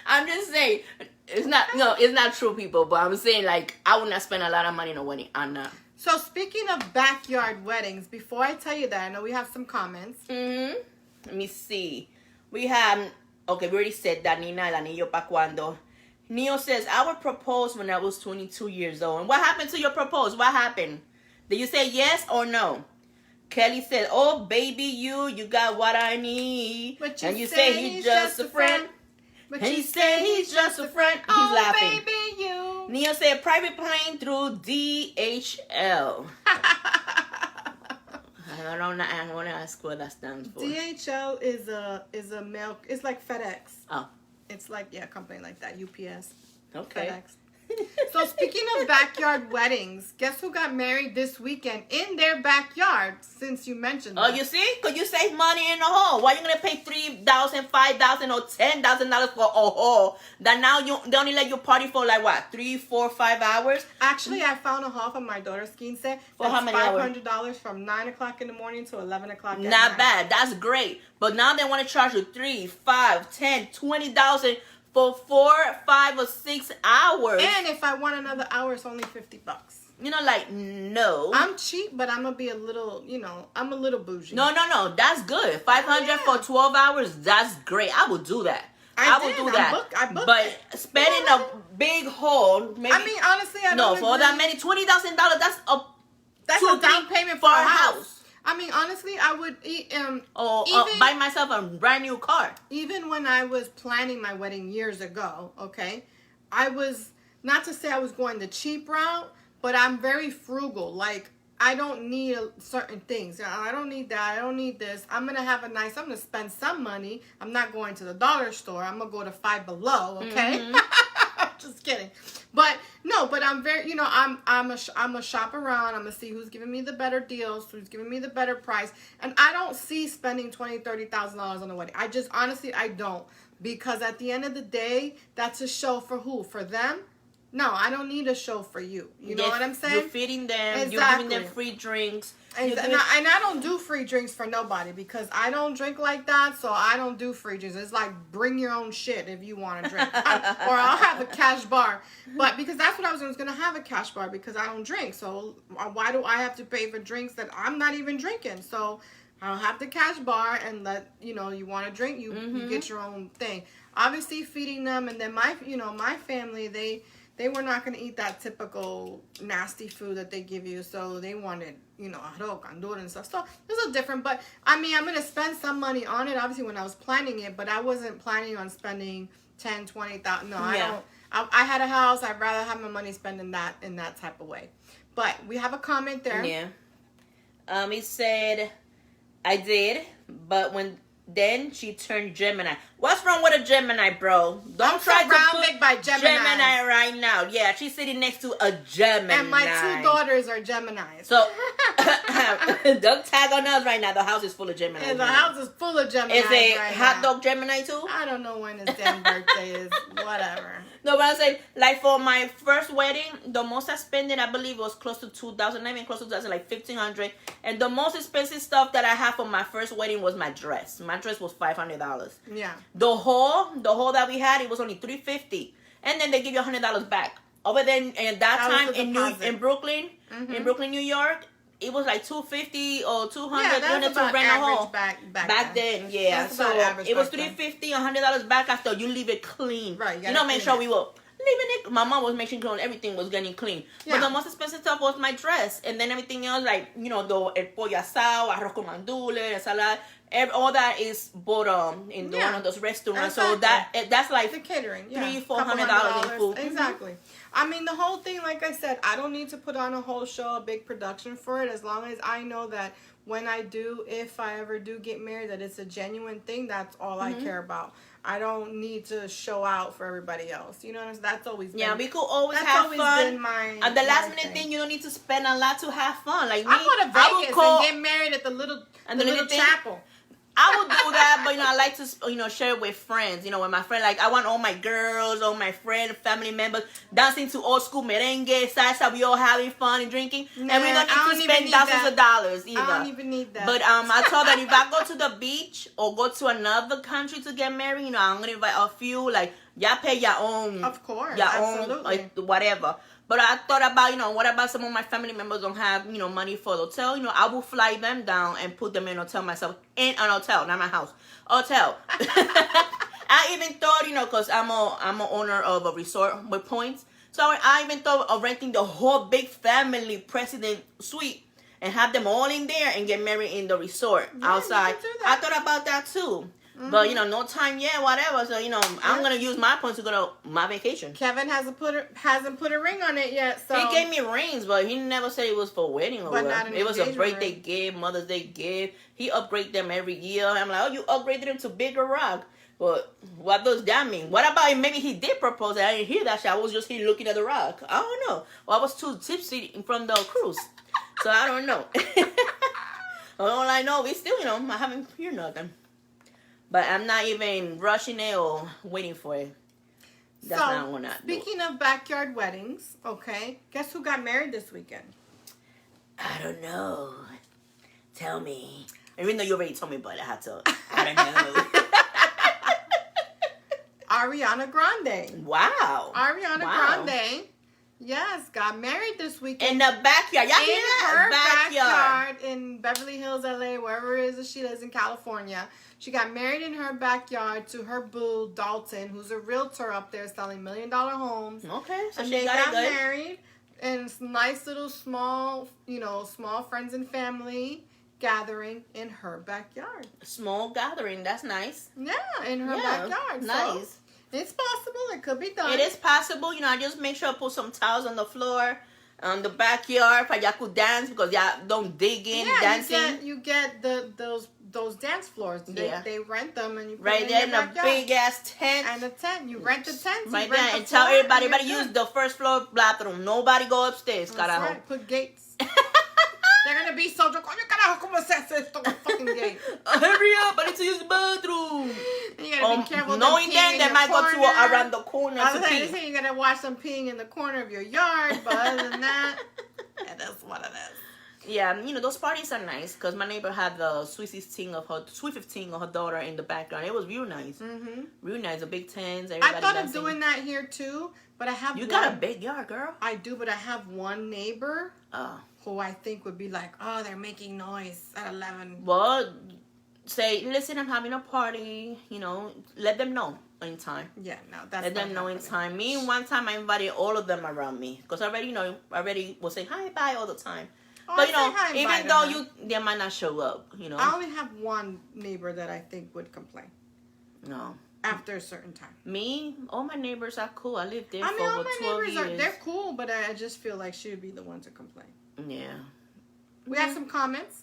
I'm just saying, it's not true, people. But I'm saying, like, I would not spend a lot of money on a wedding. I'm not. So, speaking of backyard weddings, before I tell you that, I know we have some comments. Let me see. We already said that. Nina, el anillo pa' cuando. Neo says, I would propose when I was 22 years old. And what happened to your propose? What happened? Did you say yes or no? Kelly said, oh, baby, you got what I need. But you and you say say he's just a friend. But And you he said he's just a friend. He's oh, laughing. baby, you. Neo said, private plane through DHL. I want to ask what that stands for. DHL is a mail. It's like FedEx. Oh, It's like a company like that. UPS. okay. FedEx. So speaking of backyard weddings, guess who got married this weekend in their backyard? Since you mentioned Oh, that. you see? Because you save money in the hole. Why you going to pay $3,000, $5,000, or $10,000 for a hole that now they only let you party for like what? 3, 4, 5 hours? Actually, I found a haul for my daughter's skiing set. For how many hours? $500 from 9 o'clock in the morning to 11 o'clock at Not night. bad. That's great. But now they want to charge you $3,000, $5,000, $10,000, $20,000 for 4, 5, or 6 hours. And if I want another hour, it's only $50. Like, no. I'm cheap, but I'm gonna be a little, I'm a little bougie. No. That's good. $500 for 12 hours, that's great. I would do that. I would do that. I booked but it. spending a big hole, maybe. I mean, honestly, I don't for agree. that many, $20,000, that's a down payment for a house. I mean, honestly, I would Buy myself a brand new car. even when I was planning my wedding years ago, okay, I was, not to say I was going the cheap route, but I'm very frugal. Like, I don't need certain things. I don't need that. I don't need this. I'm going to spend some money. I'm not going to the dollar store. I'm going to go to Five Below, okay? Mm-hmm. Just kidding. But I'm very, I'm a shop around. I'm going to see who's giving me the better deals, who's giving me the better price. And I don't see spending $20,000, $30,000 on a wedding. Honestly, I don't. Because at the end of the day, that's a show for who? For them? No, I don't need a show for you. You know what I'm saying? You're feeding them. Exactly. You're giving them free drinks. And I don't do free drinks for nobody because I don't drink like that, so I don't do free drinks. It's like bring your own shit if you want to drink. Or I'll have a cash bar. But because that's what I was going to have a cash bar because I don't drink. So why do I have to pay for drinks that I'm not even drinking? So I'll have the cash bar and you want to drink, you get your own thing. Obviously feeding them, and then my family, they were not going to eat that typical nasty food that they give you. So they wanted, arroz, candura and stuff. So it's a little different. But, I mean, I'm going to spend some money on it, obviously, when I was planning it. But I wasn't planning on spending $10,000, $20,000. No, yeah. I don't. I had a house. I'd rather have my money spent in that type of way. But we have a comment there. Yeah. He said, I did. But when Then she turned Gemini. What's wrong with a Gemini, bro? Don't I'm try to surrounded put by Geminis. right now. Yeah, she's sitting next to a Gemini. And my 2 daughters are Geminis. So, don't tag on us right now. The house is full of Gemini. And the house is full of Geminis. Is it right hot now. dog Gemini too? I don't know when his damn birthday is. Whatever. No, but I'm saying, like, for my first wedding, the most I spent, I believe, was close to 2,000. I mean, close to 2,000, like 1,500. And the most expensive stuff that I had for my first wedding was my dress. My dress was $500. Yeah. The hall that we had, it was only $350, and then they give you $100 back. Over then, and that time in Brooklyn, in Brooklyn, New York, it was like $250 or $200 to rent a hall. Back then, yeah. That's so it was $350, $100 back after you leave it clean. Right. You know, make sure we were leaving it. My mom was making sure everything was getting clean. Yeah. But the most expensive stuff was my dress, and then everything else, like, you know, the el pollo asado, arroz con mandules, ensalada. All that is bought in one of those restaurants. Exactly. So that's like the catering, $300-$400 in food. Exactly. I mean, the whole thing, like I said, I don't need to put on a whole show, a big production for it. As long as I know that when I do, if I ever do get married, that it's a genuine thing. That's all I care about. I don't need to show out for everybody else. You know what I'm saying? That's always been, we could always that's have always fun. Been my, and the last minute thing, you don't need to spend a lot to have fun. Like me, I go to Vegas and get married at the little chapel. I would do that, but, you know, I like to, you know, share it with friends. You know, with my friend, like, I want all my girls, all my friends, family members dancing to old school merengue, salsa. We all having fun and drinking, and we don't need to spend thousands of dollars either. I don't even need that. But I told that if I go to the beach or go to another country to get married, you know, I'm gonna invite a few. Like, y'all pay your own, of course, your absolutely. own, whatever. But I thought about, you know, what about some of my family members don't have, you know, money for the hotel? You know, I will fly them down and put them in a hotel myself. In an hotel, not my house. Hotel. I even thought, you know, because I'm a owner of a resort with points. So I even thought of renting the whole big family president suite and have them all in there and get married in the resort outside. I thought about that too. But, you know, no time yet, whatever. So, you know, I'm going to use my points to go to my vacation. Kevin hasn't put a ring on it yet. So he gave me rings, but he never said it was for wedding or whatever. It was a birthday gift, Mother's Day gift. He upgrades them every year. I'm like, oh, you upgraded them to bigger rock. But what does that mean? What about if maybe he did propose and I didn't hear that shit? I was just here looking at the rock. I don't know. Well, I was too tipsy from the cruise. So I don't know. All I know, we still, you know, I haven't heard nothing. But I'm not even rushing it or waiting for it. That's not what I do. Speaking of backyard weddings, okay, guess who got married this weekend? I don't know. Tell me. Even though you already told me, but I had to. I don't know. Ariana Grande. Wow. Ariana Grande. Yes, got married this weekend. In the backyard. Y'all hear that? In her backyard in Beverly Hills, LA, wherever it is that she lives in California. She got married in her backyard to her boo, Dalton, who's a realtor up there selling $1 million homes. Okay, so and she they got married in a nice little small friends and family gathering in her backyard. Small gathering, that's nice. Yeah, in her backyard. Nice. So it's possible. It could be done. It is possible. You know, I just make sure I put some towels on the floor, on the backyard, for y'all could dance because y'all don't dig in dancing. You get those dance floors. They rent them and you put right there in a big ass tent. And a tent. You rent the tent. Right there and tell everybody use the first floor bathroom. Nobody go upstairs. That's right. Put gates. They're gonna be so drunk. Coño carajo, ¿cómo se hace esto con fucking gate? Hurry up! I need to use the bathroom. And you gotta be careful. Knowing them, they might go to around the corner to pee. You gotta watch them peeing in the corner of your yard. But other than that, that's what it is. Yeah, you know, those parties are nice because my neighbor had the sweet 15 of her daughter in the background. It was real nice. Mm-hmm. Real nice. The big tents. I thought of doing that here too, but I have. You got a big yard, girl. I do, but I have one neighbor. Who I think would be like, oh, they're making noise at 11. Well, say, listen, I'm having a party. You know, let them know in time. Yeah, no, that's let them know in time. Me, one time I invited all of them around me because I already was saying hi, bye all the time. Oh, but you know, even though they might not show up, you know. I only have one neighbor that I think would complain. No. After a certain time. Me, all my neighbors are cool. I lived there for over 12 years. They're cool, but I just feel like she would be the one to complain. Yeah. We have some comments.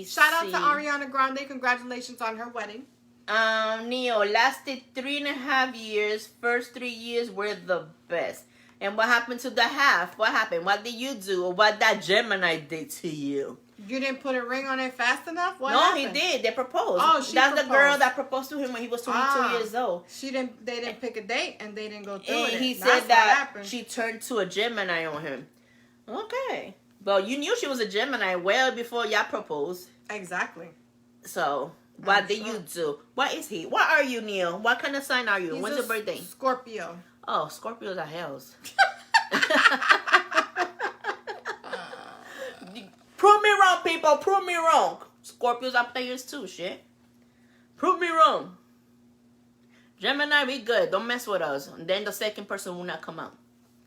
Shout out to Ariana Grande. Congratulations on her wedding. Neo lasted 3.5 years. First 3 years were the best. And what happened to the half? What happened? What did you do? Or what that Gemini did to you? You didn't put a ring on it fast enough? What no, happened? He did. They proposed. Oh, That's proposed. the girl that proposed to him when he was 22 years old. They didn't pick a date and they didn't go through and it. He That's said that she turned to a Gemini on him. Okay. Well, you knew she was a Gemini well before y'all proposed. Exactly. So, what did you do? What is he? What are you, Neil? What kind of sign are you? When's your birthday? Scorpio. Oh, Scorpios are hells. Prove me wrong, people. Prove me wrong. Scorpios are players too, shit. Prove me wrong. Gemini, we good. Don't mess with us. And then the second person will not come out.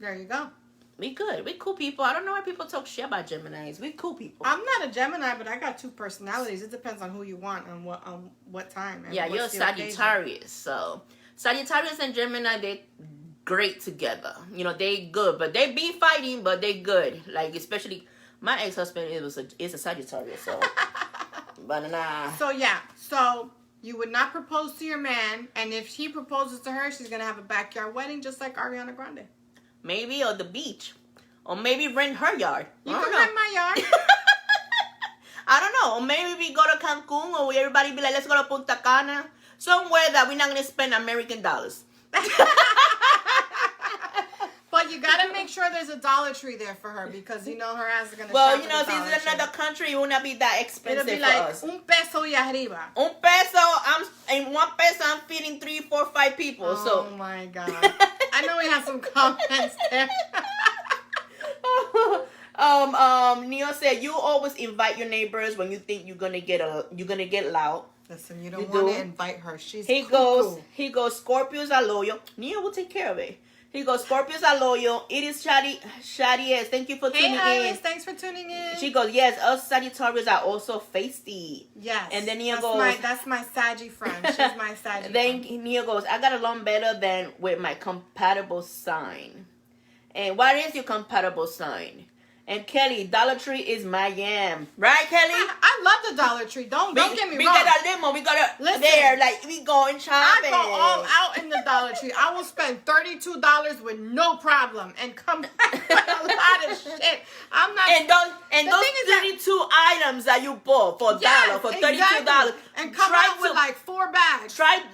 There you go. We good. We cool people. I don't know why people talk shit about Geminis. We cool people. I'm not a Gemini, but I got 2 personalities. It depends on who you want and what time. And yeah, you're a Sagittarius. So Sagittarius and Gemini, they great together. You know, they good, but they be fighting, but they good. Like especially my ex-husband is a Sagittarius. So, but nah. So yeah, so you would not propose to your man, and if he proposes to her, she's gonna have a backyard wedding, just like Ariana Grande. Maybe or the beach, or maybe rent her yard. You can rent my yard. I don't know. Or maybe we go to Cancun, or everybody be like, let's go to Punta Cana, somewhere that we're not gonna spend American dollars. But you gotta make sure there's a Dollar Tree there for her because you know her ass is gonna. Well, you know, since it's another country, it will not be that expensive. It'll be like for us. un peso y arriba. Un peso. In 1 peso, I'm feeding 3, 4, 5 people. Oh my god! I know we have some comments there. Neil said you always invite your neighbors when you think you're gonna get loud. Listen, you don't want to invite her. She's He goes, Scorpios are loyal. Neil will take care of it. He goes, Scorpios are loyal. It is Shadi S. Thank you for tuning in. Hey, Iris, thanks for tuning in. She goes, yes, us Sagittarius are also feisty. Yes. And then Neil goes, that's my Saggy friend. She's my Saggy then friend. Neil goes, I got along better than with my compatible sign. And what is your compatible sign? And Kelly, Dollar Tree is my yam. Right, Kelly? I love the Dollar Tree. Don't get me wrong. We got a limo. We got a there. Like, we going shopping. I go all out in the Dollar Tree. I will spend $32 with no problem and come back with a lot of shit. I'm not. And those 32 items that you bought for $1, for $32. Exactly. And come out with like 4 bags. Try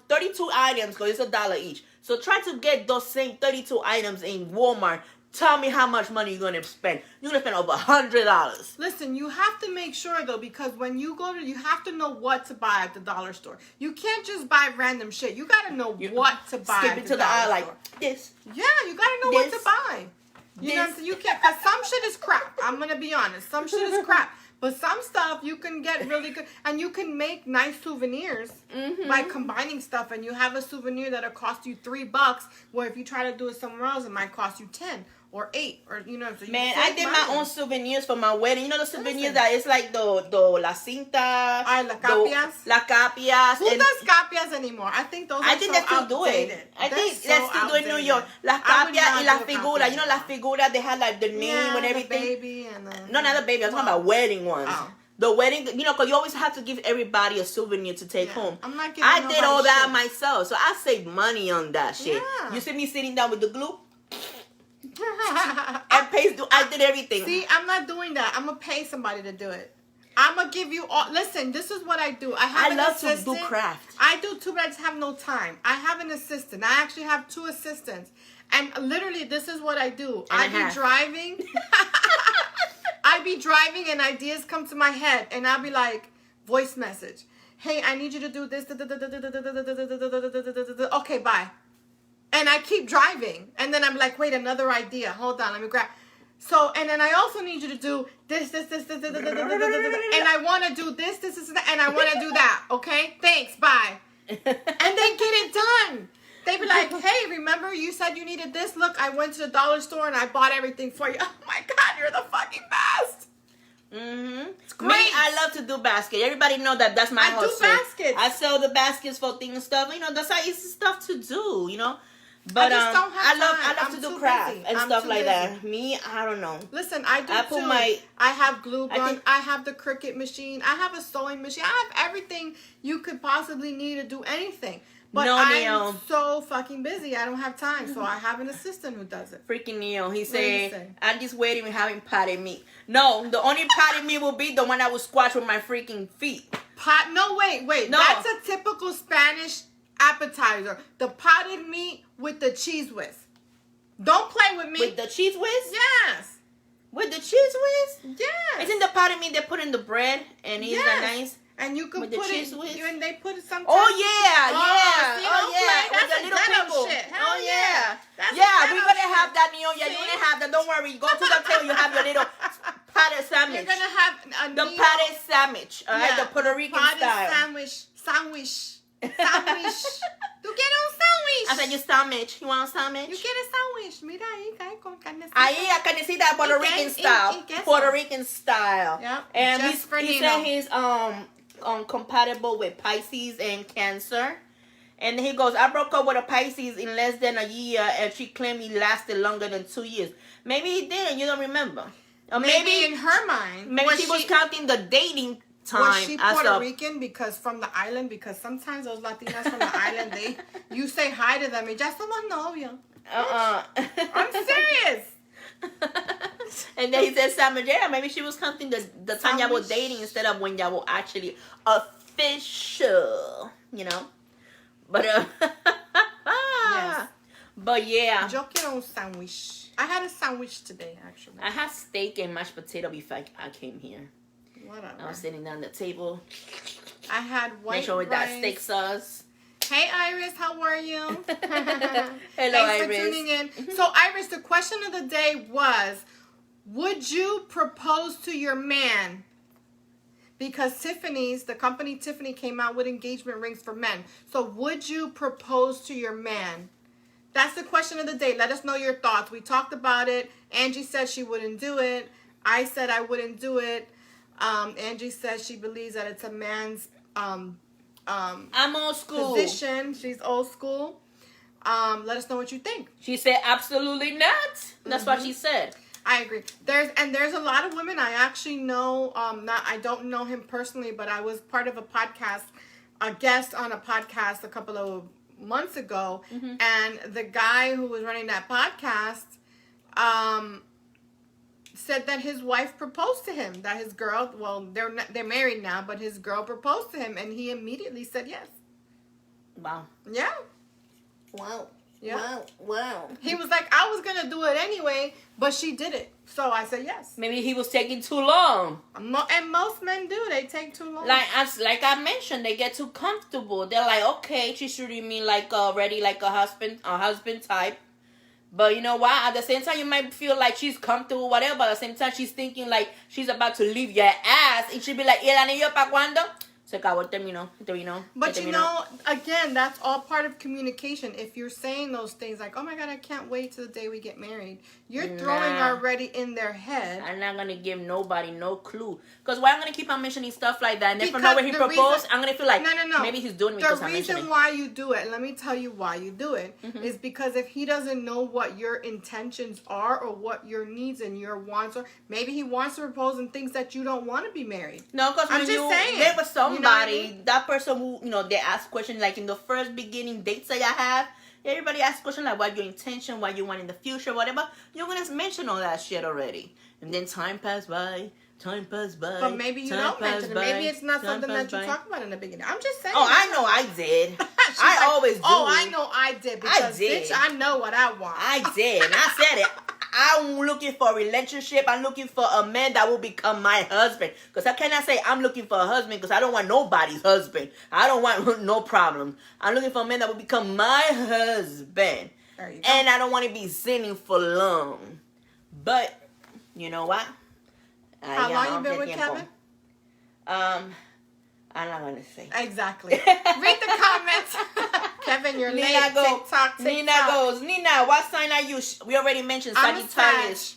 32 items because it's $1 each. So try to get those same 32 items in Walmart. Tell me how much money you're going to spend. You're going to spend over $100. Listen, you have to make sure, though, because when you go you have to know what to buy at the dollar store. You can't just buy random shit. You got to know what to buy. Skip it to the aisle like this. Yeah, you got to know what to buy. You know what I'm saying? You can't, because some shit is crap. I'm going to be honest. Some shit is crap. But some stuff you can get really good. And you can make nice souvenirs by combining stuff. And you have a souvenir that'll cost you $3. Where if you try to do it somewhere else, it might cost you 10 or 8. Or, you know. So you man, I did my own souvenirs for my wedding. You know the souvenirs that it's like the la cinta. La capias. La capias. Who does capias anymore? I think those are they still do it. I think they still do it in New York. La capias y la figura. You know la figura, they had like the name and everything. The baby and no, not the baby. I'm talking about wedding ones. Oh. The wedding, you know, because you always have to give everybody a souvenir to take home. I'm not giving I did all that myself, so I saved money on that shit. Yeah. You see me sitting down with the glue? And paste, I did everything. See, I'm not doing that. I'm going to pay somebody to do it. I'm going to give you all. Listen, this is what I do. I love to do craft. I do too, but I just have no time. I have an assistant. I actually have 2 assistants. And literally, this is what I do. I be driving. I be driving and ideas come to my head. And I'll be like, voice message. Hey, I need you to do this. Okay, bye. And I keep driving. And then I'm like, wait, another idea. Hold on, let me grab. So, and then I also need you to do this. And I want to do this, and I want to do that. Okay? Thanks, bye. And they get it done. They be like, hey, remember you said you needed this? Look, I went to the dollar store and I bought everything for you. Oh my God, you're the fucking best. It's great. Me, I love to do baskets. Everybody know that's my hustle. I do baskets. I sell the baskets for things and stuff. You know, that's how easy stuff to do, you know. But I just don't have I love time. to do too craft busy. and I'm stuff too like busy. that. Me, I don't know. Listen, I do I too. put my- I have glue gun. think- I have the Cricut machine. I have a sewing machine. I have everything you could possibly need to do anything. But No, I'm Neo. so fucking busy. I don't have time. So I have an assistant who does it. Freaking Neo. He What did he say? said, I'm just waiting and having potted meat. No, the only potted meat will be the one I will squash with my freaking feet. No, wait. No. That's a typical Spanish appetizer. The potted meat with the cheese whiz. Don't play with me. With the cheese whiz? Yes. With the cheese whiz? Yes. Isn't the potted meat they put in the bread and is that nice? And you can With the put cheese it, whiz? and they put it sometimes. Oh yeah, see, don't play. With That's the a little ghetto people. shit. Hell Oh yeah. That's a Yeah, ghetto we're gonna shit. have that, Neo. Yeah, See? you're gonna have that. Don't worry. Go to the table. You have your little potted sandwich. You're gonna have a The Neo- potted sandwich, all right, Yeah. the Puerto Rican potted style. sandwich. Tú quieres un sandwich. I said, you sandwich. You want a sandwich? You quieres sandwich. Mira ahí, cae con carnecita. Ahí, a carnecita Puerto Y Rican que- style. y queso. Puerto Rican style. Yep, And just for he Nino. said he's compatible with Pisces and Cancer. And he goes, I broke up with a Pisces in less than a year, and she claimed he lasted longer than 2 years. Maybe he did, and you don't remember. Or Maybe in her mind. maybe she was counting the dating time. Was she as Puerto a- Rican because from the island? Because sometimes those Latinas from the island, you say hi to them and ya somos novios. I'm serious. And then he said sandwich. Yeah, maybe she was counting the time y'all were Sandwich. dating instead of when y'all were actually official, you know. But Yes. but yeah, Yo quiero un sandwich. I had a sandwich today, actually. I had steak and mashed potato before I came here. Whatever. I was sitting down at the table, I had white make sure with that rice. steak sauce. Hey, Iris, how are you? Hello, Thanks Iris. for tuning in. So, Iris, the question of the day was, would you propose to your man? Because Tiffany's, the company Tiffany came out with engagement rings for men. So, would you propose to your man? That's the question of the day. Let us know your thoughts. We talked about it. Angie said she wouldn't do it. I said I wouldn't do it. Angie says she believes that it's a man's I'm old school. position. She's old school. Let us know what you think. She said absolutely not. That's what she said. I agree. There's a lot of women I actually know. I don't know him personally, but I was part of a podcast, a guest on a podcast a couple of months ago, and the guy who was running that podcast, said that his wife proposed to him. That his girl, well, they're married now, but his girl proposed to him, and he immediately said yes. Wow. Yeah. Wow. Yeah. Wow. He was like, I was gonna do it anyway, but she did it, so I said yes. Maybe he was taking too long. And most men do. They take too long. Like I mentioned, they get too comfortable. They're like, okay, she's treating me like already like a husband type. But you know what? At the same time, you might feel like she's comfortable, whatever. But at the same time, she's thinking like she's about to leave your ass. It should be like, ¿y el anillo pa' cuándo? Se acabó, terminó. But you know, again, that's all part of communication. If you're saying those things like, oh my God, I can't wait till the day we get married. You're throwing already in their head. I'm not going to give nobody no clue. Because why I'm going to keep on mentioning stuff like that. And if I know Because when he the proposed, reason- I'm going to feel like No. maybe he's doing it because The I'm mentioning reason it. why you do it, and let me tell you why you do it, is because if he doesn't know what your intentions are or what your needs and your wants are, maybe he wants to propose and thinks that you don't want to be married. No, because I'm when just you saying. live with somebody, You know what I mean? that person who, they ask questions like in the first beginning dates that you have, everybody asks questions like what your intention, what you want in the future, whatever. You're going to mention all that shit already. And then time passed by. But maybe you don't mention it. Maybe it's not something that you talk about in the beginning. I'm just saying. Oh, I know I did. I like, always do. Oh, I know I did. Because, did. bitch, I know what I want. I did. And I said it. I'm looking for a relationship. I'm looking for a man that will become my husband. Because I cannot say I'm looking for a husband because I don't want nobody's husband. I don't want no problem. I'm looking for a man that will become my husband. There you go. And I don't want to be sinning for long. But, you know what? How long you been with Kevin? I'm not going to say. Exactly. Read the comments. Kevin, you're late. TikTok. Nina goes, Nina, what sign are you? We already mentioned I'm a Sagittarius.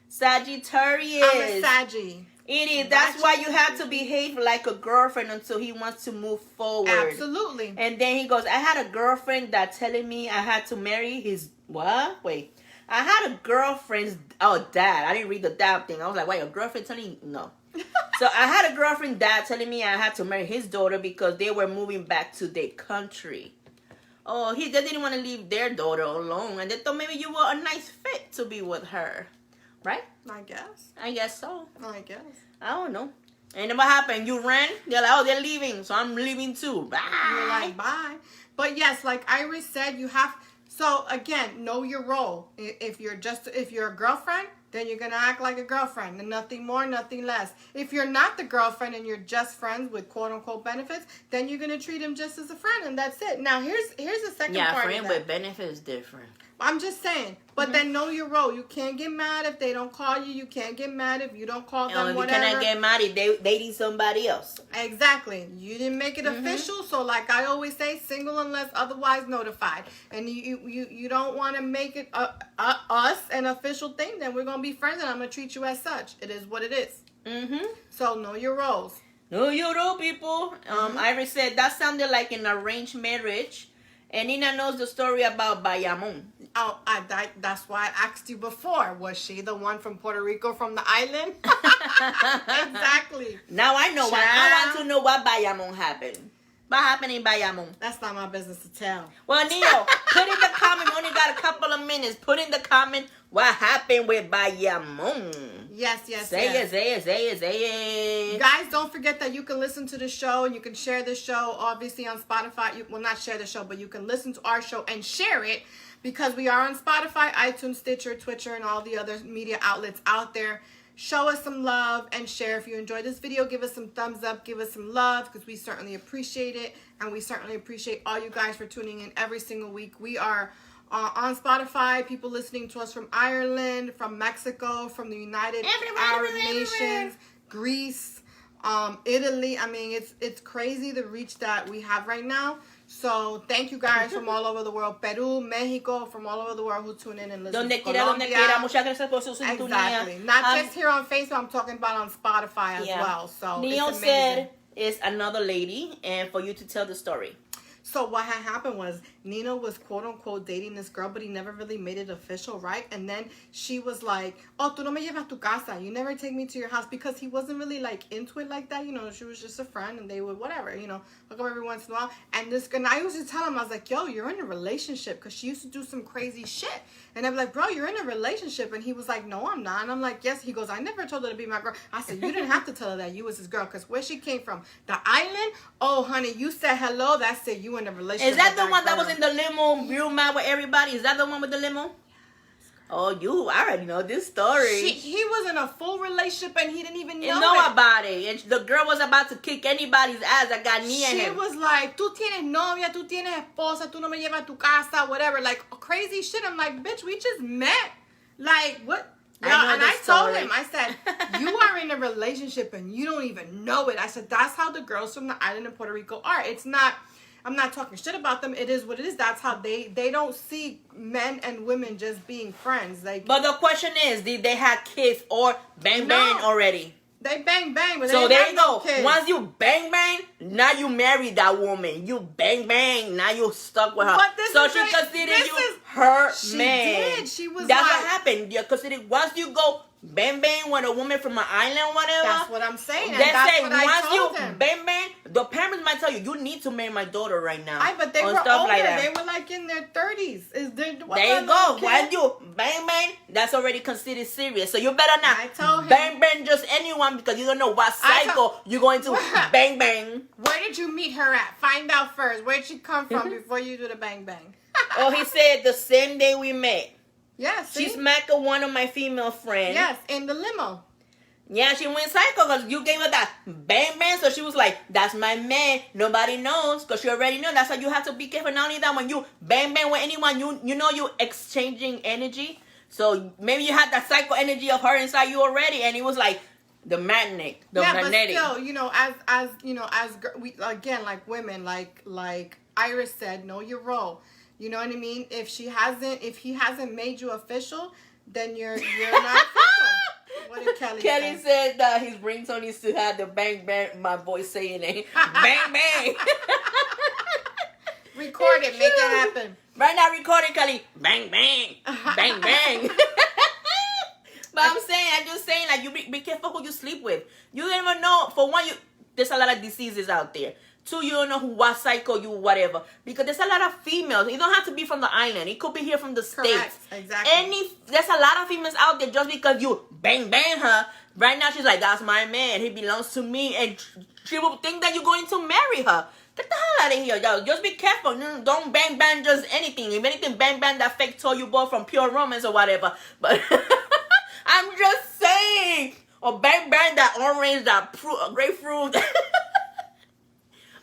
Sagittarius. I'm a Saggy. It is. That's why you have to behave like a girlfriend until he wants to move forward. Absolutely. And then he goes, I had a girlfriend that telling me I had to marry his, what? Wait. I had a girlfriend's, dad. I didn't read the dad thing. I was like, wait, a girlfriend telling you? No. So I had a girlfriend dad telling me I had to marry his daughter because they were moving back to their country. Oh, they didn't want to leave their daughter alone. And they thought maybe you were a nice fit to be with her. Right? I guess. I guess so. I guess. I don't know. And then what happened? You ran? They're like, oh, they're leaving. So I'm leaving too. Bye. You're like, bye. But yes, like Iris said, you have... So again, know your role. If you're a girlfriend, then you're going to act like a girlfriend. And nothing more, nothing less. If you're not the girlfriend and you're just friends with quote-unquote benefits, then you're going to treat him just as a friend. And that's it. Now, here's the second part of that. Yeah, friend with benefits is different. I'm just saying. But then know your role. You can't get mad if they don't call you. You can't get mad if you don't call them, whatever. You cannot get mad if they dating somebody else. Exactly. You didn't make it official. So like I always say, single unless otherwise notified. And you don't want to make it us an official thing. Then we're going to be friends and I'm going to treat you as such. It is what it is. So know your roles. Know your role, people. Iris said that sounded like an arranged marriage. And Nina knows the story about Bayamon. Oh, that's why I asked you before. Was she the one from Puerto Rico from the island? Exactly. Now I know why. I want to know what Bayamon happened. What happened in Bayamon? That's not my business to tell. Well, Neo, put in the comment. We only got a couple of minutes. Put in the comment what happened with Bayamon. Yes. Say it. Guys, don't forget that you can listen to the show and you can share the show, obviously, on Spotify. Well, not share the show, but you can listen to our show and share it because we are on Spotify, iTunes, Stitcher, Twitcher, and all the other media outlets out there. Show us some love and share. If you enjoyed this video, give us some thumbs up, give us some love because we certainly appreciate it. And we certainly appreciate all you guys for tuning in every single week. We are on Spotify, people listening to us from Ireland, from Mexico, from the United Arab Nations, Greece, Italy. I mean, it's crazy the reach that we have right now. So thank you guys from all over the world. Peru, Mexico, from all over the world who tune in and listen. Donde quiera. Muchas gracias por su sintonía. Exactly. Not just here on Facebook. I'm talking about on Spotify as well. So Neo said it's another lady, and for you to tell the story. So what had happened was Nina was quote unquote dating this girl, but he never really made it official, right? And then she was like, "Oh, tú no me llevas a tu casa. You never take me to your house," because he wasn't really like into it like that. You know, she was just a friend, and they would whatever, you know, hook up every once in a while. And I used to tell him, I was like, "Yo, you're in a relationship," because she used to do some crazy shit. And I'd be like, "Bro, you're in a relationship," and he was like, "No, I'm not." And I'm like, "Yes." He goes, "I never told her to be my girl." I said, "You didn't have to tell her that you was his girl, because where she came from, the island. Oh, honey, you said hello. That's it. You in a relationship." Is that the one that was in the limo, real mad with everybody? Is that the one with the limo? Oh, I already know this story. He was in a full relationship and he didn't even know about it. And the girl was about to kick anybody's ass that got near him. She was like, "Tú tienes novia, tú tienes esposa, tú no me llevas a tu casa," whatever. Like crazy shit. I'm like, bitch, we just met. Like, what? I told him, I said, "You are in a relationship and you don't even know it." I said, "That's how the girls from the island of Puerto Rico are. It's not, I'm not talking shit about them. It is what it is. That's how they don't see men and women just being friends." Like, but the question is, did they have kids or bang already? They bang, but so they there you go. No kids. Once you bang, now you married that woman. You bang, now you stuck with her. But she considered you her man. Did. She was That's what happened. You considered once you go bang with a woman from an island, whatever. That's what I'm saying. They say once you him. bang, the parents might tell you need to marry my daughter right now. But they were stuff older. Like that. They were like in their 30s. There you go. When you bang, that's already considered serious. So you better not bang just anyone, because you don't know what cycle you're going to bang. Where did you meet her at? Find out first. Where did she come from before you do the bang? Oh, he said the same day we met. Yes. She smacked one of my female friends. Yes, in the limo. Yeah, she went psycho because you gave her that bang. So she was like, "That's my man. Nobody knows," because she already knew. That's why you have to be careful. Not only that, when you bang with anyone, you know you exchanging energy. So maybe you had that psycho energy of her inside you already, and it was like the magnetic. But still, you know, as we again, like women, like Iris said, know your role. You know what I mean? If he hasn't made you official, then you're not official. What did Kelly Kelly say? said that his ringtone used to have the bang bang, my voice saying it. Bang bang. Record it, make it happen. Right now, record it, Kelly. Bang bang. Bang bang. But I'm just saying, like, you be careful who you sleep with. You never know. For one, there's a lot of diseases out there. Two, you don't know what cycle you whatever. Because there's a lot of females. You don't have to be from the island. It could be here from the States. Correct. Exactly. There's a lot of females out there just because you bang bang her. Right now, she's like, that's my man. He belongs to me. And she will think that you're going to marry her. Get the hell out of here, y'all. Just be careful. Don't bang bang just anything. If anything, bang bang that fake toy you bought from Pure Romance or whatever. But I'm just saying. Or bang bang that orange, that grapefruit.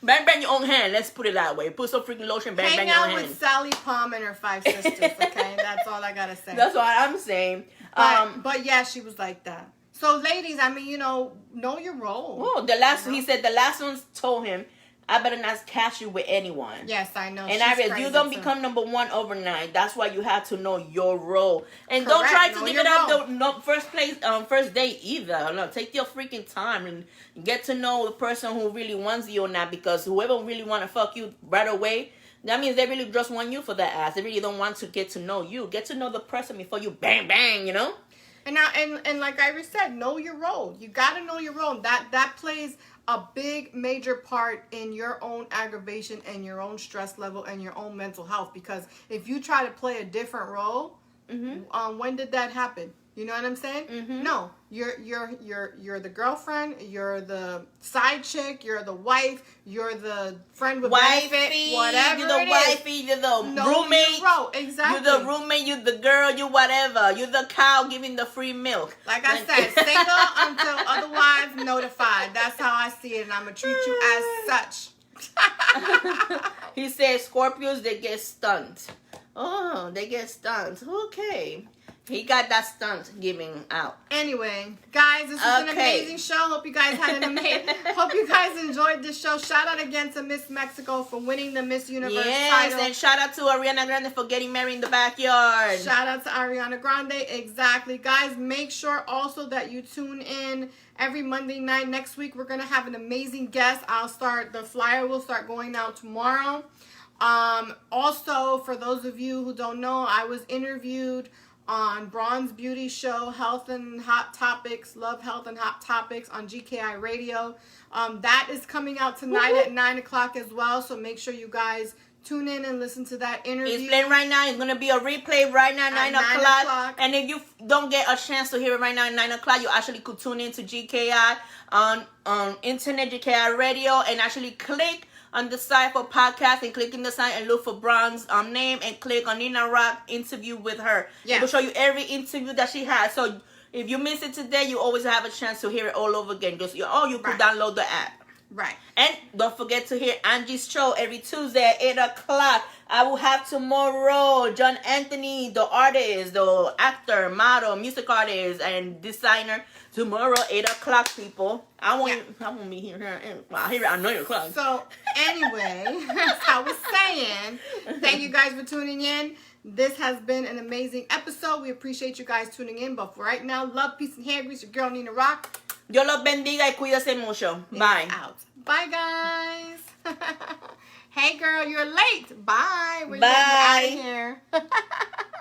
Bang bang your own hand. Let's put it that way. Put some freaking lotion. Bang bang your own hand. Hang out with Sally Palm and her 5 sisters. Okay, that's all I gotta say. That's what I'm saying. But yeah, she was like that. So ladies, I mean, know your role. Oh, he said the last ones told him, I better not catch you with anyone. Yes, I know. And you don't become number one overnight. That's why you have to know your role. And Correct. Don't try to know give your it up role. first date either. No, take your freaking time and get to know the person who really wants you or not. Because whoever really want to fuck you right away, that means they really just want you for that ass. They really don't want to get to know you. Get to know the person before you bang bang, you know? And now, and like Iris said, know your role. You got to know your role. That plays a big major part in your own aggravation and your own stress level and your own mental health. Because if you try to play a different role, when did that happen? You know what I'm saying? Mm-hmm. No, you're the girlfriend, you're the side chick, you're the wife, you're the friend with benefit, whatever you're the wifey, you're the roommate. Exactly. You're the roommate, you're the girl, you whatever. You're the cow giving the free milk. Like I said, single until otherwise notified. That's how I see it, and I'm gonna treat you as such. He says Scorpios, they get stunned. Oh, they get stunned. Okay. He got that stunt giving out. Anyway, guys, this was an amazing show. Hope you guys had hope you guys enjoyed this show. Shout out again to Miss Mexico for winning the Miss Universe title. And shout out to Ariana Grande for getting married in the backyard. Shout out to Ariana Grande. Exactly. Guys, make sure also that you tune in every Monday night. Next week, we're going to have an amazing guest. The flyer will start going out tomorrow. Also, for those of you who don't know, I was interviewed on Braun's Beauty Show, Health and Hot Topics, Love, Health, and Hot Topics on GKI Radio. That is coming out tonight at 9 o'clock as well, so make sure you guys tune in and listen to that interview. It's playing right now. It's going to be a replay right now at 9 o'clock. And if you don't get a chance to hear it right now at 9 o'clock, you actually could tune in to GKI on Internet, GKI Radio, and actually click on the side for podcast and click in the side and look for Braun's name and click on Nina Rock interview with her. Yeah. It will show you every interview that she has. So if you miss it today, you always have a chance to hear it all over again. You could download the app. Right. And don't forget to hear Angie's show every Tuesday at 8 o'clock. I will have tomorrow John Anthony, the artist, the actor, model, music artist, and designer. Tomorrow, 8 o'clock, people. I won't be here. I'll hear it at 9 o'clock. So, anyway, as I was saying, thank you guys for tuning in. This has been an amazing episode. We appreciate you guys tuning in. But for right now, love, peace, and hair grease. Your girl, Nina Rock. Dios los bendiga y cuídese mucho. Bye. Out. Bye, guys. Hey, girl, you're late. Bye. We're Bye. out of here.